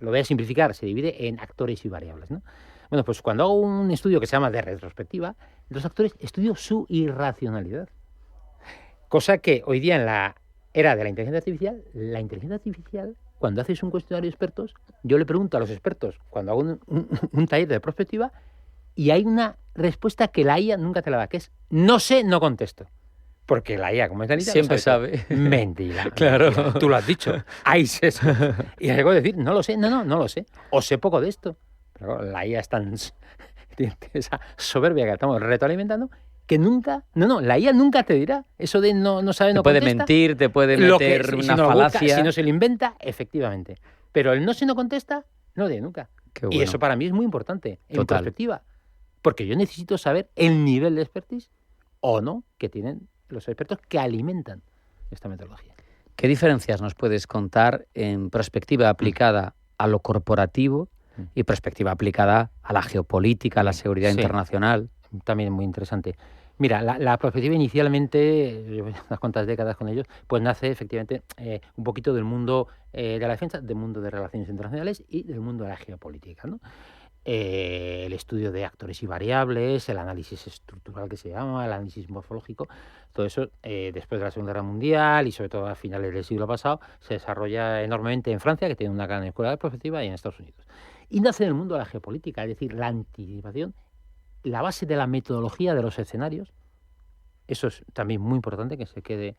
lo voy a simplificar, se divide en actores y variables, ¿no? Bueno, pues cuando hago un estudio que se llama de retrospectiva, los actores estudio su irracionalidad. Cosa que hoy día en la era de la inteligencia artificial, cuando haces un cuestionario de expertos, yo le pregunto a los expertos, cuando hago un taller de prospectiva, y hay una respuesta que la IA nunca te la da, que es no sé, no contesto. Porque la IA, como es la IA, siempre sabe. Mentira. Claro. Mentira. Tú lo has dicho. Hay sesgo. Y luego decir, no lo sé, no lo sé. O sé poco de esto. Pero la IA es tan... tiene esa soberbia que estamos retroalimentando, que nunca... la IA nunca te dirá. Eso de no sabe, no contesta. Te puede mentir, te puede meter una falacia. Busca, si no se lo inventa, efectivamente. Pero el no se no contesta, no lo dice nunca. Qué bueno. Y eso para mí es muy importante, en perspectiva. Porque yo necesito saber el nivel de expertise o no que tienen los expertos que alimentan esta metodología. ¿Qué diferencias nos puedes contar en perspectiva aplicada a lo corporativo y perspectiva aplicada a la geopolítica, a la seguridad internacional? También muy interesante. Mira, la perspectiva inicialmente, llevo unas cuantas décadas con ellos, pues nace efectivamente un poquito del mundo de la defensa, del mundo de relaciones internacionales y del mundo de la geopolítica, ¿no? El estudio de actores y variables, el análisis estructural que se llama, el análisis morfológico, todo eso después de la Segunda Guerra Mundial y sobre todo a finales del siglo pasado se desarrolla enormemente en Francia, que tiene una gran escuela de prospectiva, y en Estados Unidos. Y nace en el mundo de la geopolítica, es decir, la anticipación, la base de la metodología de los escenarios. Eso es también muy importante que se quede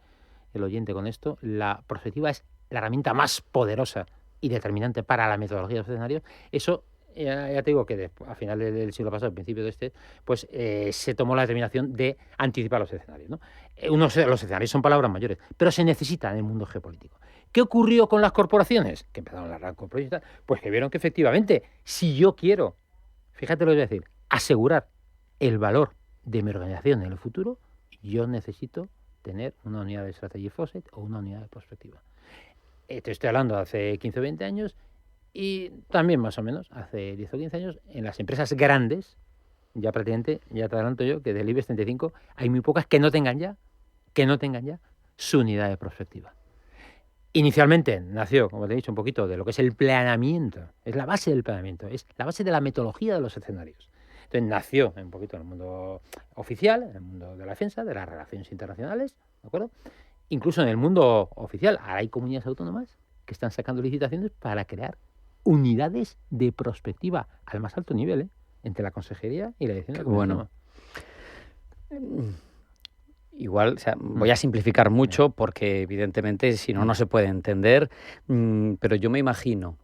el oyente con esto. La prospectiva es la herramienta más poderosa y determinante para la metodología de los escenarios. Eso ya te digo que a finales del siglo pasado, al principio de este, pues se tomó la determinación de anticipar los escenarios, ¿no? Los escenarios son palabras mayores, pero se necesitan en el mundo geopolítico. ¿Qué ocurrió con las corporaciones? Que empezaron las corporaciones, pues que vieron que efectivamente, si yo quiero, fíjate lo que voy a decir, asegurar el valor de mi organización en el futuro, yo necesito tener una unidad de Strategy Fawcett o una unidad de prospectiva. Te estoy hablando de hace 15 o 20 años, y también más o menos hace 10 o 15 años en las empresas grandes, ya prácticamente, ya te adelanto yo, que del IBEX 35 hay muy pocas que no tengan ya su unidad de prospectiva. Inicialmente nació, como te he dicho, un poquito de lo que es el planeamiento, es la base del planeamiento, es la base de la metodología de los escenarios. Entonces nació un poquito en el mundo oficial, en el mundo de la defensa, de las relaciones internacionales, ¿de acuerdo? Incluso en el mundo oficial, ahora hay comunidades autónomas que están sacando licitaciones para crear unidades de prospectiva al más alto nivel, entre la consejería y la dirección de Bueno. Igual, o sea, voy a simplificar mucho porque evidentemente si no, no se puede entender, pero yo me imagino,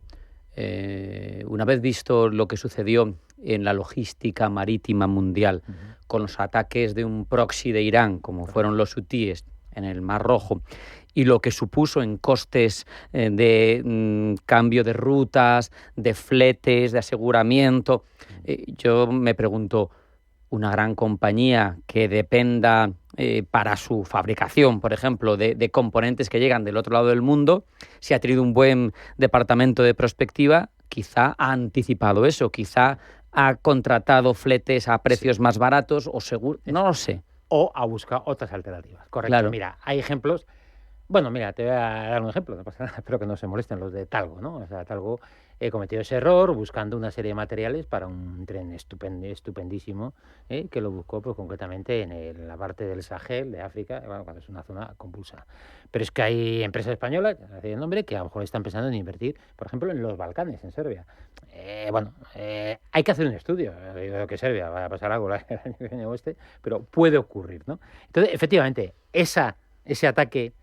una vez visto lo que sucedió en la logística marítima mundial con los ataques de un proxy de Irán, como fueron los hutíes en el Mar Rojo, y lo que supuso en costes de cambio de rutas, de fletes, de aseguramiento, yo me pregunto, una gran compañía que dependa para su fabricación, por ejemplo, de componentes que llegan del otro lado del mundo, si ha tenido un buen departamento de prospectiva, quizá ha anticipado eso, quizá ha contratado fletes a precios más baratos o seguro, no lo sé. O ha buscado otras alternativas. Correcto. Claro. Mira, hay ejemplos. Bueno, mira, te voy a dar un ejemplo, no pasa nada, espero que no se molesten los de Talgo, ¿no? O sea, Talgo cometió ese error buscando una serie de materiales para un tren estupendísimo, que lo buscó pues, concretamente en la parte del Sahel, de África, bueno, cuando es una zona convulsa. Pero es que hay empresas españolas, ya decía el nombre, que a lo mejor están pensando en invertir, por ejemplo, en los Balcanes, en Serbia. Hay que hacer un estudio, digo que Serbia vaya a pasar algo el año que viene o pero puede ocurrir, ¿no? Entonces, efectivamente, ese ataque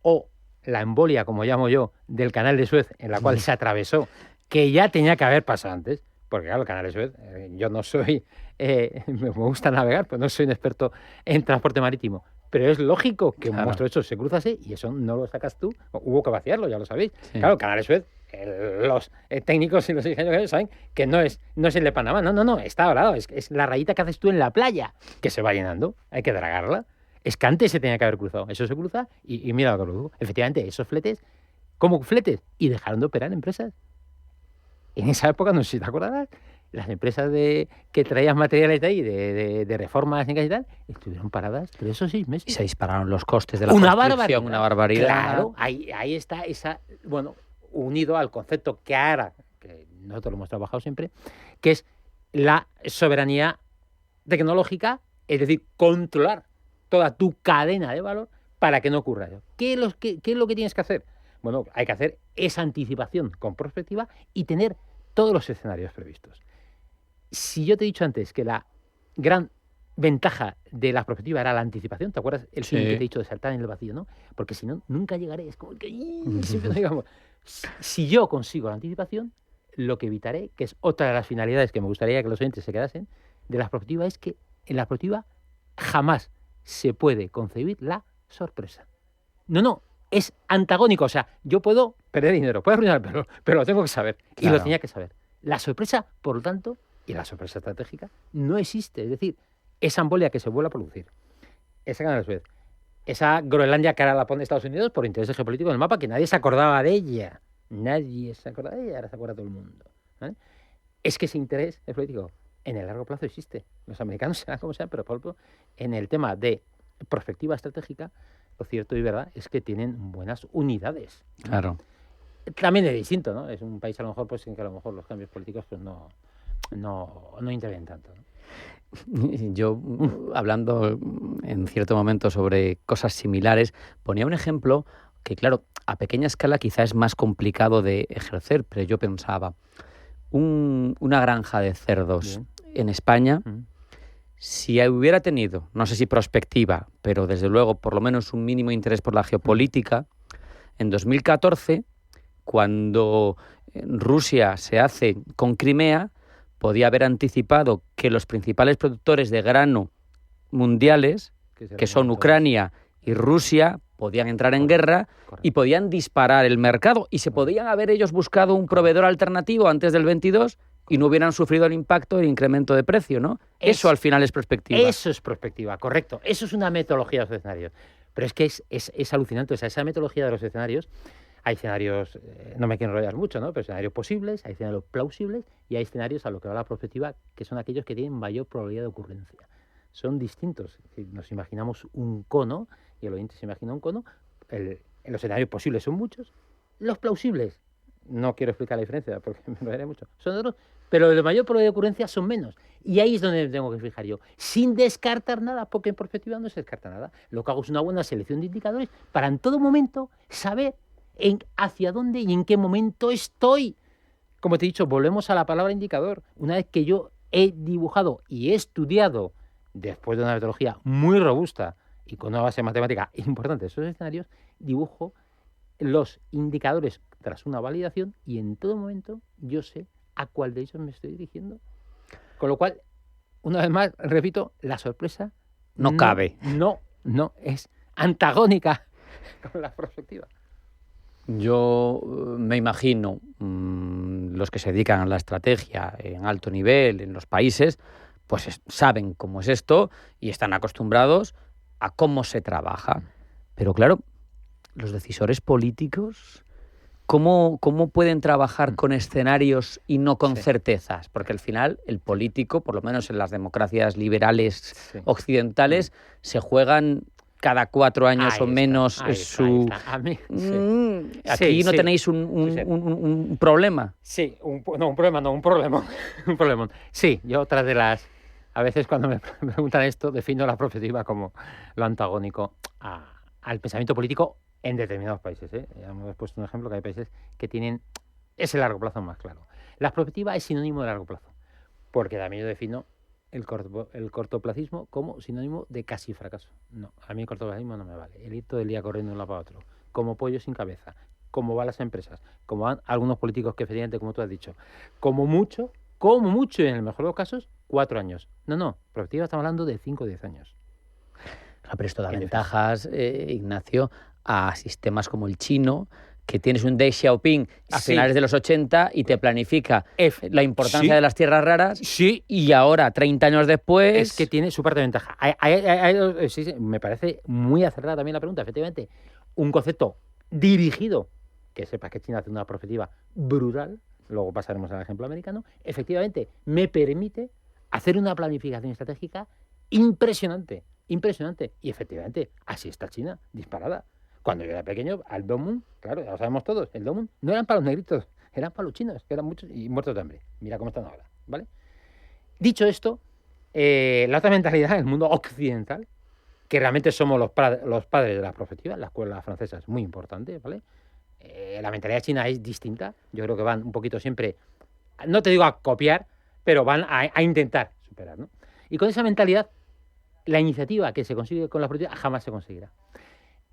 o la embolia, como llamo yo, del canal de Suez, en la cual se atravesó, que ya tenía que haber pasado antes, porque claro, el canal de Suez, yo no soy, me gusta navegar, pues no soy un experto en transporte marítimo, pero es lógico que un monstruo de hecho se cruzase y eso no lo sacas tú, hubo que vaciarlo, ya lo sabéis. Sí. Claro, el canal de Suez, los técnicos y los ingenieros saben que no es el de Panamá, no, está dorado, es la rayita que haces tú en la playa, que se va llenando, hay que dragarla. Es que antes se tenía que haber cruzado. Eso se cruza y mira lo que lo digo. Efectivamente, esos fletes, como fletes, y dejaron de operar empresas. En esa época, no sé si te acordarás, las empresas que traían materiales de ahí, de reformas y tal, estuvieron paradas 3 o 6 meses. Y se dispararon los costes de la construcción, una barbaridad. Claro, ahí está esa, unido al concepto que ahora, que nosotros lo hemos trabajado siempre, que es la soberanía tecnológica, es decir, controlar toda tu cadena de valor para que no ocurra eso. ¿Qué es lo que tienes que hacer? Bueno, hay que hacer esa anticipación con prospectiva y tener todos los escenarios previstos. Si yo te he dicho antes que la gran ventaja de la prospectiva era la anticipación, ¿te acuerdas el fin que te he dicho de saltar en el vacío, no? Porque si no, nunca llegaré. Es como que siempre digamos, si yo consigo la anticipación, lo que evitaré, que es otra de las finalidades que me gustaría que los oyentes se quedasen, de la prospectiva es que en la prospectiva jamás se puede concebir la sorpresa. No, es antagónico. O sea, yo puedo perder dinero, puedo arruinar, pero lo tengo que saber. Claro. Y lo tenía que saber. La sorpresa, por lo tanto, y la sorpresa estratégica, no existe. Es decir, esa embolia que se vuelve a producir, esa canal de Suez, esa Groenlandia que ahora la pone Estados Unidos por intereses geopolíticos en el mapa, que nadie se acordaba de ella. Nadie se acordaba de ella, ahora se acuerda todo el mundo. ¿Vale? Es que ese interés político en el largo plazo existe. Los americanos serán como sean, pero por ejemplo, en el tema de prospectiva estratégica, lo cierto y verdad es que tienen buenas unidades. Claro. También es distinto, ¿no? Es un país a lo mejor pues en que a lo mejor los cambios políticos pues no intervienen tanto, ¿no? Yo, hablando en cierto momento sobre cosas similares, ponía un ejemplo que, claro, a pequeña escala quizá es más complicado de ejercer, pero yo pensaba, una granja de cerdos en España, si hubiera tenido, no sé si prospectiva, pero desde luego por lo menos un mínimo interés por la geopolítica, en 2014, cuando Rusia se hace con Crimea, podía haber anticipado que los principales productores de grano mundiales, que son Ucrania y Rusia, podían entrar en guerra y podían disparar el mercado y se podían haber ellos buscado un proveedor alternativo antes del 22 y no hubieran sufrido el impacto del incremento de precio, ¿no? Eso al final es prospectiva. Eso es prospectiva, correcto. Eso es una metodología de los escenarios. Pero es que es alucinante. O sea, esa metodología de los escenarios, hay escenarios, no me quiero enrollar mucho, ¿no? Pero escenarios posibles, hay escenarios plausibles y hay escenarios a lo que va la prospectiva que son aquellos que tienen mayor probabilidad de ocurrencia. Son distintos. Si nos imaginamos un cono, y el oyente se imagina un cono, los escenarios posibles son muchos, los plausibles no quiero explicar la diferencia porque me lo haré mucho, son otros, pero de mayor probabilidad de ocurrencia son menos. Y ahí es donde me tengo que fijar yo, sin descartar nada, porque en perspectiva no se descarta nada. Lo que hago es una buena selección de indicadores para en todo momento saber hacia dónde y en qué momento estoy. Como te he dicho, volvemos a la palabra indicador. Una vez que yo he dibujado y he estudiado, después de una metodología muy robusta y con una base matemática importante de esos escenarios, dibujo los indicadores tras una validación y en todo momento yo sé a cuál de ellos me estoy dirigiendo. Con lo cual, una vez más, repito, la sorpresa no cabe. No es antagónica con la prospectiva. Yo me imagino los que se dedican a la estrategia en alto nivel en los países, pues saben cómo es esto y están acostumbrados a cómo se trabaja. Pero claro, los decisores políticos, ¿cómo pueden trabajar con escenarios y no con certezas? Porque al final el político, por lo menos en las democracias liberales occidentales, se juegan cada 4 años o menos su... A mí, aquí no tenéis un problema. Sí, un problema. Un problema. Sí, yo tras de las... A veces cuando me preguntan esto, defino la prospectiva como lo antagónico al pensamiento político en determinados países. Ya hemos puesto un ejemplo que hay países que tienen ese largo plazo más claro. La prospectiva es sinónimo de largo plazo, porque también yo defino el cortoplacismo como sinónimo de casi fracaso. No, a mí el cortoplacismo no me vale. El ir todo el día corriendo de un lado para otro, como pollo sin cabeza, como van las empresas, como van algunos políticos que efectivamente, como tú has dicho, como mucho, y en el mejor de los casos, 4 años. No, prospectiva estamos hablando de 5 o 10 años. Pero esto da ventajas, Ignacio, a sistemas como el chino, que tienes un Deng Xiaoping a finales de los 80 y te planifica la importancia de las tierras raras, y ahora, 30 años después... Es que tiene su parte de ventaja. Sí, me parece muy acertada también la pregunta. Efectivamente, un concepto dirigido, que sepas que China hace una prospectiva brutal, luego pasaremos al ejemplo americano, efectivamente me permite hacer una planificación estratégica impresionante. Y efectivamente, así está China, disparada. Cuando yo era pequeño, al Dongmun, claro, ya lo sabemos todos, el Dongmun no eran para los negritos, eran para los chinos, que eran muchos y muertos de hambre. Mira cómo están ahora, ¿vale? Dicho esto, la otra mentalidad del mundo occidental, que realmente somos los padres de la prospectiva, la escuela francesa es muy importante, ¿vale? La mentalidad china es distinta, yo creo que van un poquito siempre, no te digo a copiar, pero van a intentar superar, ¿no? Y con esa mentalidad, la iniciativa que se consigue con la prospectiva jamás se conseguirá.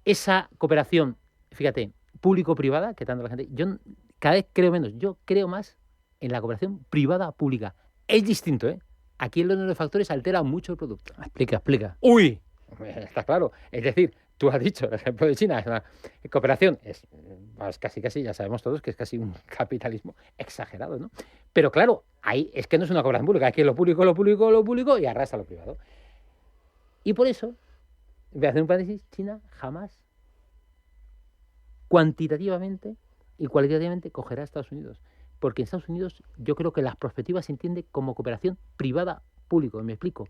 Esa cooperación, fíjate, público-privada, que tanto la gente... Yo cada vez creo menos, yo creo más en la cooperación privada-pública. Es distinto, ¿eh? Aquí el orden de factores altera mucho el producto. Explica. ¡Uy! Está claro. Es decir, tú has dicho, el ejemplo de China, la cooperación es casi, ya sabemos todos que es casi un capitalismo exagerado, ¿no? Pero claro, ahí es que no es una cooperación pública, aquí es lo público y arrasa lo privado. Y por eso, voy a hacer un paréntesis, China jamás cuantitativamente y cualitativamente cogerá a Estados Unidos. Porque en Estados Unidos yo creo que las prospectivas se entiende como cooperación privada-público. Me explico.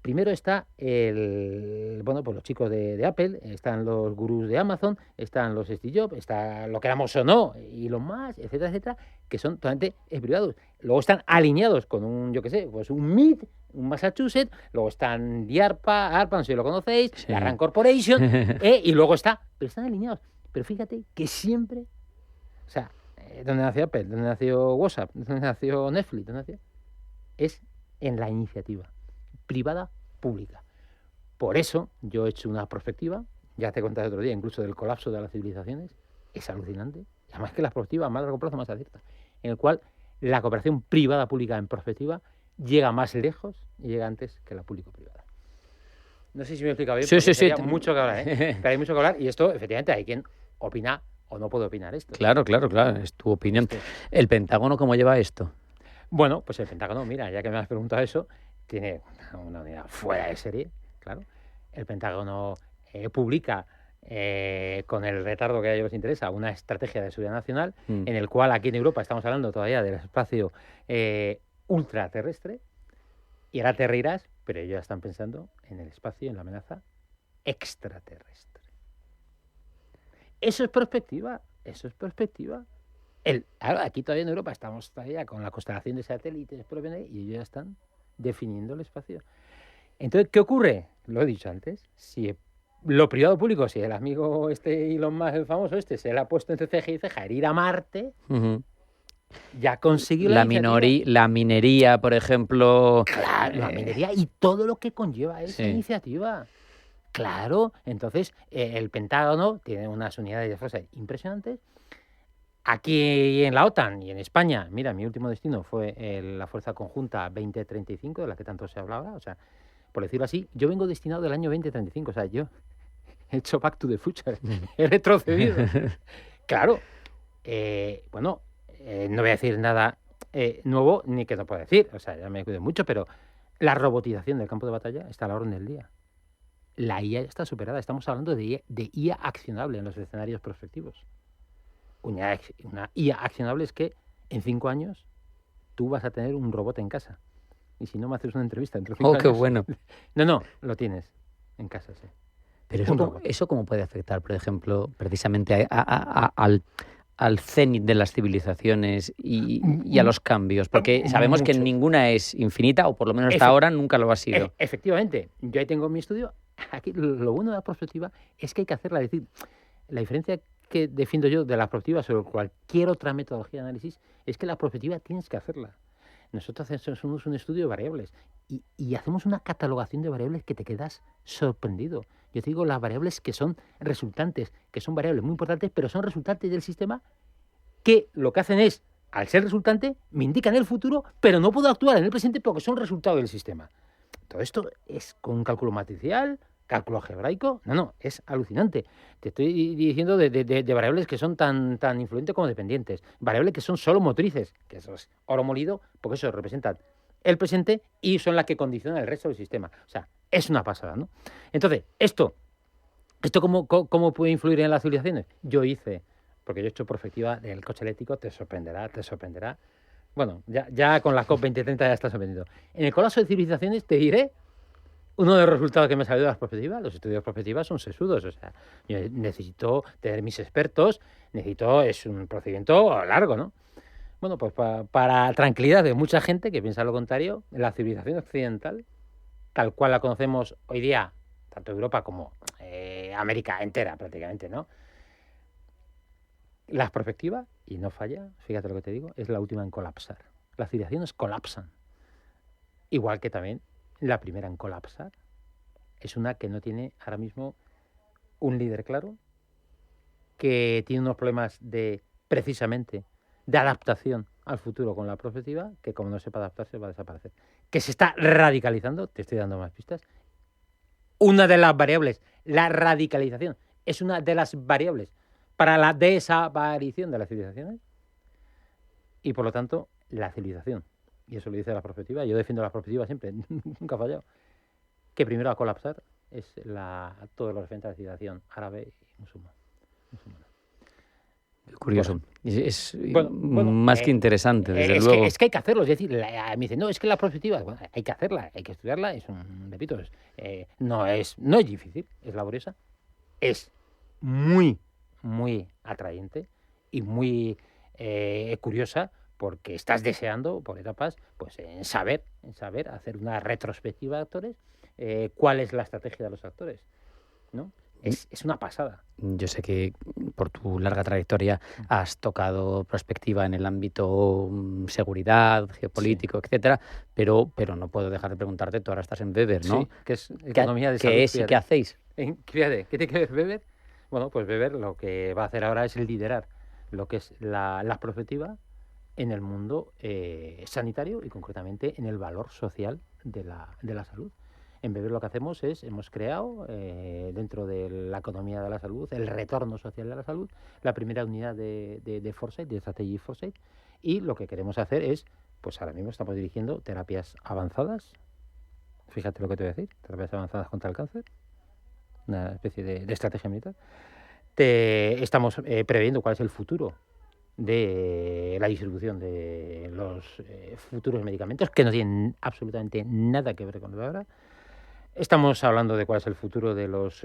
Primero está pues los chicos de Apple, están los gurús de Amazon, están los Steve Jobs, está lo queramos o no, y los más, etcétera, que son totalmente privados. Luego están alineados con un MIT, un Massachusetts, luego están ARPA, no sé si lo conocéis, la Rand Corporation, y luego pero están alineados. Pero fíjate que siempre, o sea, ¿dónde nació Apple? ¿Dónde nació WhatsApp? ¿Dónde nació Netflix? Es en la iniciativa privada pública. Por eso yo he hecho una prospectiva, ya te conté el otro día, incluso del colapso de las civilizaciones, es alucinante, y además que la prospectiva a más largo plazo más acierta, en el cual la cooperación privada pública en prospectiva llega más lejos y llega antes que la público-privada. No sé si me he explicado bien, sí. Hay mucho que hablar, pero hay mucho que hablar, y esto, efectivamente, hay quien opina o no puede opinar esto. Claro, es tu opinión. ¿El Pentágono cómo lleva esto? Bueno, pues el Pentágono, mira, ya que me has preguntado eso, tiene una unidad fuera de serie, claro. El Pentágono publica, con el retardo que a ellos les interesa, una estrategia de seguridad nacional, en el cual aquí en Europa estamos hablando todavía del espacio ultraterrestre, y ahora te reirás, pero ellos están pensando en el espacio, en la amenaza extraterrestre. Eso es perspectiva. Claro, aquí todavía en Europa estamos todavía con la constelación de satélites y ellos ya están definiendo el espacio. Entonces, ¿qué ocurre? Lo he dicho antes, si lo privado público, si el amigo Elon Musk, el famoso se le ha puesto entre ceja y ceja ir a Marte, ya consiguió la minería, por ejemplo. Claro, la minería y todo lo que conlleva esa iniciativa. Claro, entonces el Pentágono tiene unas unidades de fuerza impresionantes. Aquí en la OTAN y en España, mira, mi último destino fue la Fuerza Conjunta 2035, de la que tanto se habla ahora. O sea, por decirlo así, yo vengo destinado del año 2035. O sea, yo he hecho Back to the Future, he retrocedido. Claro, no voy a decir nada nuevo ni que no pueda decir. O sea, ya me cuido mucho, pero la robotización del campo de batalla está a la orden del día. La IA ya está superada. Estamos hablando de IA accionable en los escenarios prospectivos. Una IA accionable es que en 5 años tú vas a tener un robot en casa. Y si no me haces una entrevista entre 5 años... ¡Oh, qué bueno! No, lo tienes en casa, sí. Pero ¿eso cómo puede afectar, por ejemplo, precisamente al cenit de las civilizaciones y a los cambios? Porque sabemos que ninguna es infinita, o por lo menos hasta ahora nunca lo ha sido. Efectivamente. Yo ahí tengo mi estudio. Aquí lo bueno de la prospectiva es que hay que hacerla. Es decir, la diferencia que defiendo yo de la prospectiva sobre cualquier otra metodología de análisis es que la prospectiva tienes que hacerla. Nosotros hacemos un estudio de variables y hacemos una catalogación de variables que te quedas sorprendido. Yo te digo las variables que son resultantes, que son variables muy importantes, pero son resultantes del sistema que lo que hacen es, al ser resultante, me indican el futuro, pero no puedo actuar en el presente porque son resultado del sistema. Todo esto es con un cálculo matricial, cálculo algebraico. No, es alucinante. Te estoy diciendo de variables que son tan influyentes como dependientes. Variables que son solo motrices, que eso es oro molido, porque eso representa el presente y son las que condicionan el resto del sistema. O sea, es una pasada, ¿no? Entonces, ¿esto cómo puede influir en las civilizaciones? Porque yo he hecho prospectiva del coche eléctrico, te sorprenderá. Bueno, ya con la COP2030 ya está sorprendido. En el colapso de civilizaciones te diré uno de los resultados que me salió de las prospectivas. Los estudios de prospectivas son sesudos. O sea, yo necesito tener mis expertos, es un procedimiento largo, ¿no? Bueno, pues para tranquilidad de mucha gente que piensa lo contrario, la civilización occidental, tal cual la conocemos hoy día, tanto Europa como América entera prácticamente, ¿no? Las prospectivas, y no falla, fíjate lo que te digo, es la última en colapsar. Las civilizaciones colapsan. Igual que también la primera en colapsar es una que no tiene ahora mismo un líder claro, que tiene unos problemas precisamente de adaptación al futuro con la prospectiva, que como no sepa adaptarse va a desaparecer. Que se está radicalizando, te estoy dando más pistas. Una de las variables, la radicalización, es una de las variables para la desaparición de las civilizaciones y, por lo tanto, la civilización. Y eso lo dice la prospectiva. Yo defiendo la prospectiva siempre, nunca ha fallado. Que primero va a colapsar es todo lo referente a la civilización árabe y musulmana. Curioso. Es más que interesante, desde luego. Es que hay que hacerlo. Es decir, me dicen, no, es que la prospectiva, bueno, hay que hacerla, hay que estudiarla. Repito, no es difícil, es laboriosa. Es muy atrayente y muy curiosa, porque estás deseando por etapas pues en saber hacer una retrospectiva de actores, cuál es la estrategia de los actores, ¿no? Es una pasada. Yo sé que por tu larga trayectoria has tocado perspectiva en el ámbito seguridad, geopolítico, etcétera, pero no puedo dejar de preguntarte, tú ahora estás en Weber, ¿no? Sí, que es economía de salud. ¿Qué es y qué hacéis? Fíjate, ¿qué tiene que ver Weber? Bueno, pues Weber lo que va a hacer ahora es liderar lo que es la prospectiva en el mundo sanitario y concretamente en el valor social de la salud. En Weber lo que hacemos hemos creado dentro de la economía de la salud, el retorno social de la salud, la primera unidad de Foresight, de Strategy Foresight, y lo que queremos hacer pues ahora mismo estamos dirigiendo terapias avanzadas, fíjate lo que te voy a decir, terapias avanzadas contra el cáncer, una especie de estrategia militar. Estamos previendo cuál es el futuro de la distribución de los futuros medicamentos, que no tienen absolutamente nada que ver con lo de ahora. Estamos hablando de cuál es el futuro de los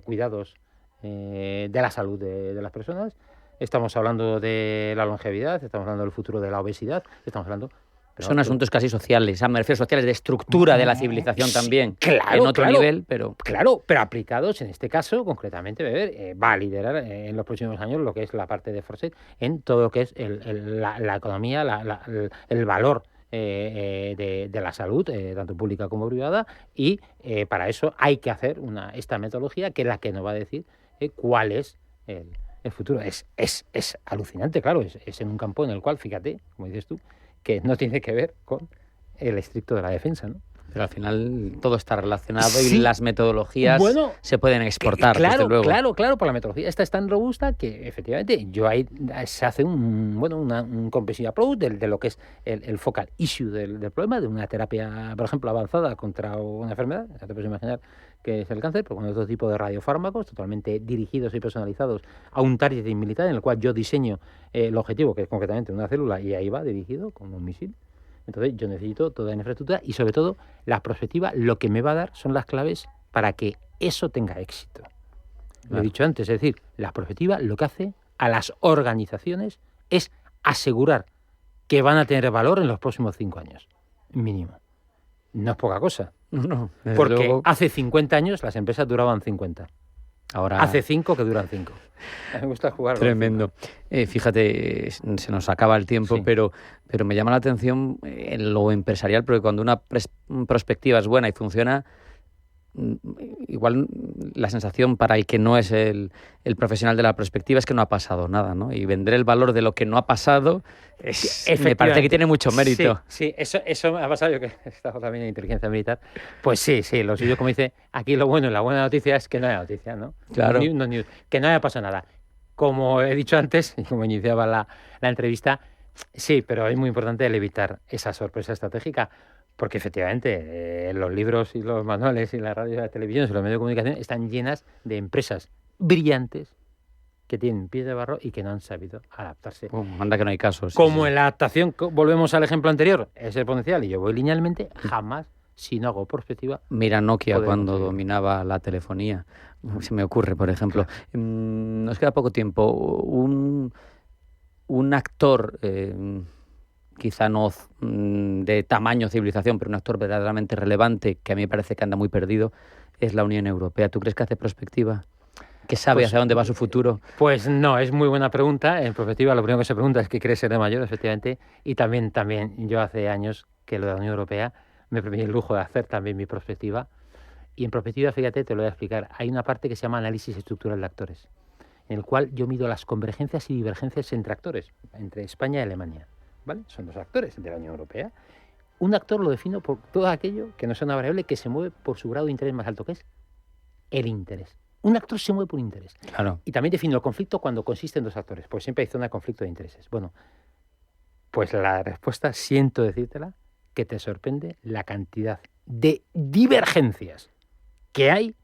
cuidados de la salud de las personas. estamos hablando de la longevidad, estamos hablando del futuro de la obesidad, estamos hablando... Son asuntos casi sociales, me refiero sociales de estructura de la civilización también, en otro nivel, pero... Claro, pero aplicados en este caso, concretamente, Weber va a liderar en los próximos años lo que es la parte de Forsyth en todo lo que es la economía, el valor de la salud, tanto pública como privada, y para eso hay que hacer esta metodología que es la que nos va a decir cuál es el futuro. Es alucinante, claro, es en un campo en el cual, fíjate, como dices tú, que no tiene que ver con el estricto de la defensa, ¿no? Pero al final todo está relacionado y las metodologías se pueden exportar, claro, desde luego. Claro, por la metodología esta es tan robusta que efectivamente ahí se hace un comprehensive approach de lo que es el focal issue del problema, de una terapia, por ejemplo, avanzada contra una enfermedad, ya te puedes imaginar que es el cáncer, pero con otro tipo de radiofármacos totalmente dirigidos y personalizados a un target militar en el cual yo diseño el objetivo, que es concretamente una célula, y ahí va dirigido como un misil. Entonces yo necesito toda la infraestructura y sobre todo la prospectiva, lo que me va a dar son las claves para que eso tenga éxito. Lo he dicho antes, es decir, la prospectiva lo que hace a las organizaciones es asegurar que van a tener valor en los próximos 5 años, mínimo. No es poca cosa. No, porque luego... hace 50 años las empresas duraban 50. Ahora... Hace 5 que duran 5. Me gusta jugar. Tremendo. Fíjate, se nos acaba el tiempo, sí. pero me llama la atención en lo empresarial, porque cuando una prospectiva es buena y funciona, igual la sensación para el que no es el profesional de la prospectiva es que no ha pasado nada, ¿no? Y vender el valor de lo que no ha pasado me parece que tiene mucho mérito. Sí, eso me ha pasado. Yo que he estado también en inteligencia militar. Pues sí, lo suyo, como dice, aquí lo bueno y la buena noticia es que no hay noticia, ¿no? Claro. Que no haya pasado nada. Como he dicho antes, y como iniciaba la entrevista, sí, pero es muy importante el evitar esa sorpresa estratégica. Porque efectivamente los libros y los manuales y la radio y la televisión y los medios de comunicación están llenas de empresas brillantes que tienen pies de barro y que no han sabido adaptarse. Anda que no hay casos. Como en la adaptación, volvemos al ejemplo anterior, es exponencial y yo voy linealmente, jamás, si no hago perspectiva. Mira Nokia cuando dominaba la telefonía. Se me ocurre, por ejemplo. Nos queda poco tiempo. Un actor... quizá no de tamaño civilización, pero un actor verdaderamente relevante, que a mí me parece que anda muy perdido, es la Unión Europea. ¿Tú crees que hace prospectiva? ¿Que sabe hacia dónde va su futuro? Pues no, es muy buena pregunta. En prospectiva lo primero que se pregunta es qué cree ser de mayor, efectivamente. Y también yo hace años que lo de la Unión Europea me permití el lujo de hacer también mi prospectiva. Y en prospectiva, fíjate, te lo voy a explicar. Hay una parte que se llama análisis estructural de actores, en el cual yo mido las convergencias y divergencias entre actores, entre España y Alemania. ¿Vale? Son 2 actores de la Unión Europea. Un actor lo defino por todo aquello que no sea una variable que se mueve por su grado de interés más alto, que es el interés. Un actor se mueve por interés. Claro. Y también defino el conflicto cuando consiste en 2 actores, pues siempre hay zona de conflicto de intereses. Bueno, pues la respuesta, siento decírtela, que te sorprende la cantidad de divergencias que hay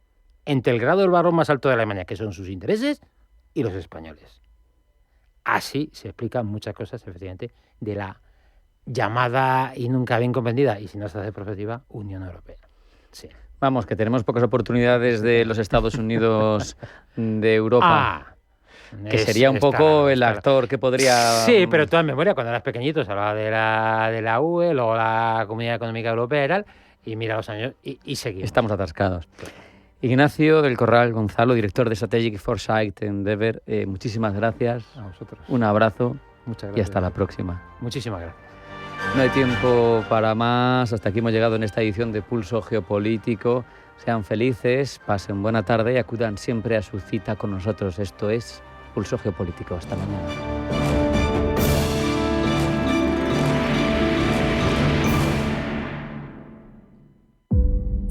entre el grado del valor más alto de Alemania, que son sus intereses, y los españoles. Así se explican muchas cosas, efectivamente, de la llamada y nunca bien comprendida, y si no se hace prospectiva, Unión Europea. Sí. Vamos, que tenemos pocas oportunidades de los Estados Unidos de Europa. Que sería un poco el actor que podría... Sí, pero tú en memoria, cuando eras pequeñito, se hablaba de la UE, luego la Comunidad Económica Europea y tal, y mira los años y seguimos. Estamos atascados. Ignacio del Corral Gonzalo, director de Strategic Foresight en Endeavor, muchísimas gracias. A vosotros. Un abrazo. Muchas gracias. Y hasta la próxima. Muchísimas gracias. No hay tiempo para más. Hasta aquí hemos llegado en esta edición de Pulso Geopolítico. Sean felices, pasen buena tarde y acudan siempre a su cita con nosotros. Esto es Pulso Geopolítico. Hasta mañana.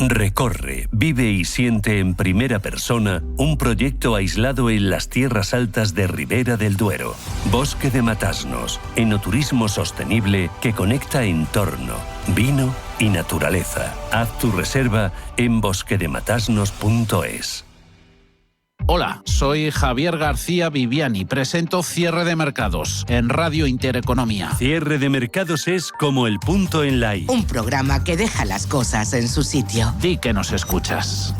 Recorre, vive y siente en primera persona un proyecto aislado en las tierras altas de Ribera del Duero. Bosque de Matasnos, enoturismo sostenible que conecta entorno, vino y naturaleza. Haz tu reserva en bosquedematasnos.es. Hola, soy Javier García Viviani. Presento Cierre de Mercados en Radio Intereconomía. Cierre de Mercados es como el punto en la I. Un programa que deja las cosas en su sitio. Di que nos escuchas.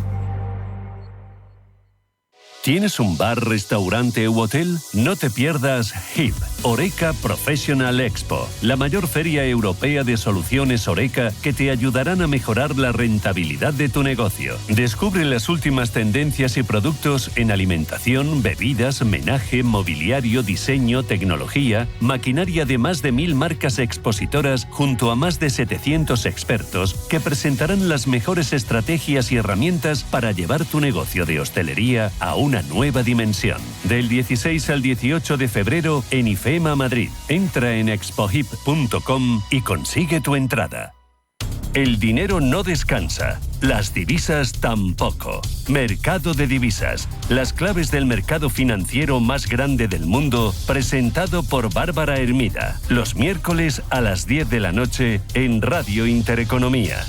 ¿Tienes un bar, restaurante u hotel? No te pierdas HIP, Horeca Professional Expo, la mayor feria europea de soluciones Horeca que te ayudarán a mejorar la rentabilidad de tu negocio. Descubre las últimas tendencias y productos en alimentación, bebidas, menaje, mobiliario, diseño, tecnología, maquinaria de más de 1000 marcas expositoras junto a más de 700 expertos que presentarán las mejores estrategias y herramientas para llevar tu negocio de hostelería a una nueva dimensión. Del 16 al 18 de febrero en IFEMA Madrid. Entra en expohip.com y consigue tu entrada. El dinero no descansa, las divisas tampoco. Mercado de divisas, las claves del mercado financiero más grande del mundo, presentado por Bárbara Hermida, los miércoles a las 10 de la noche en Radio Intereconomía.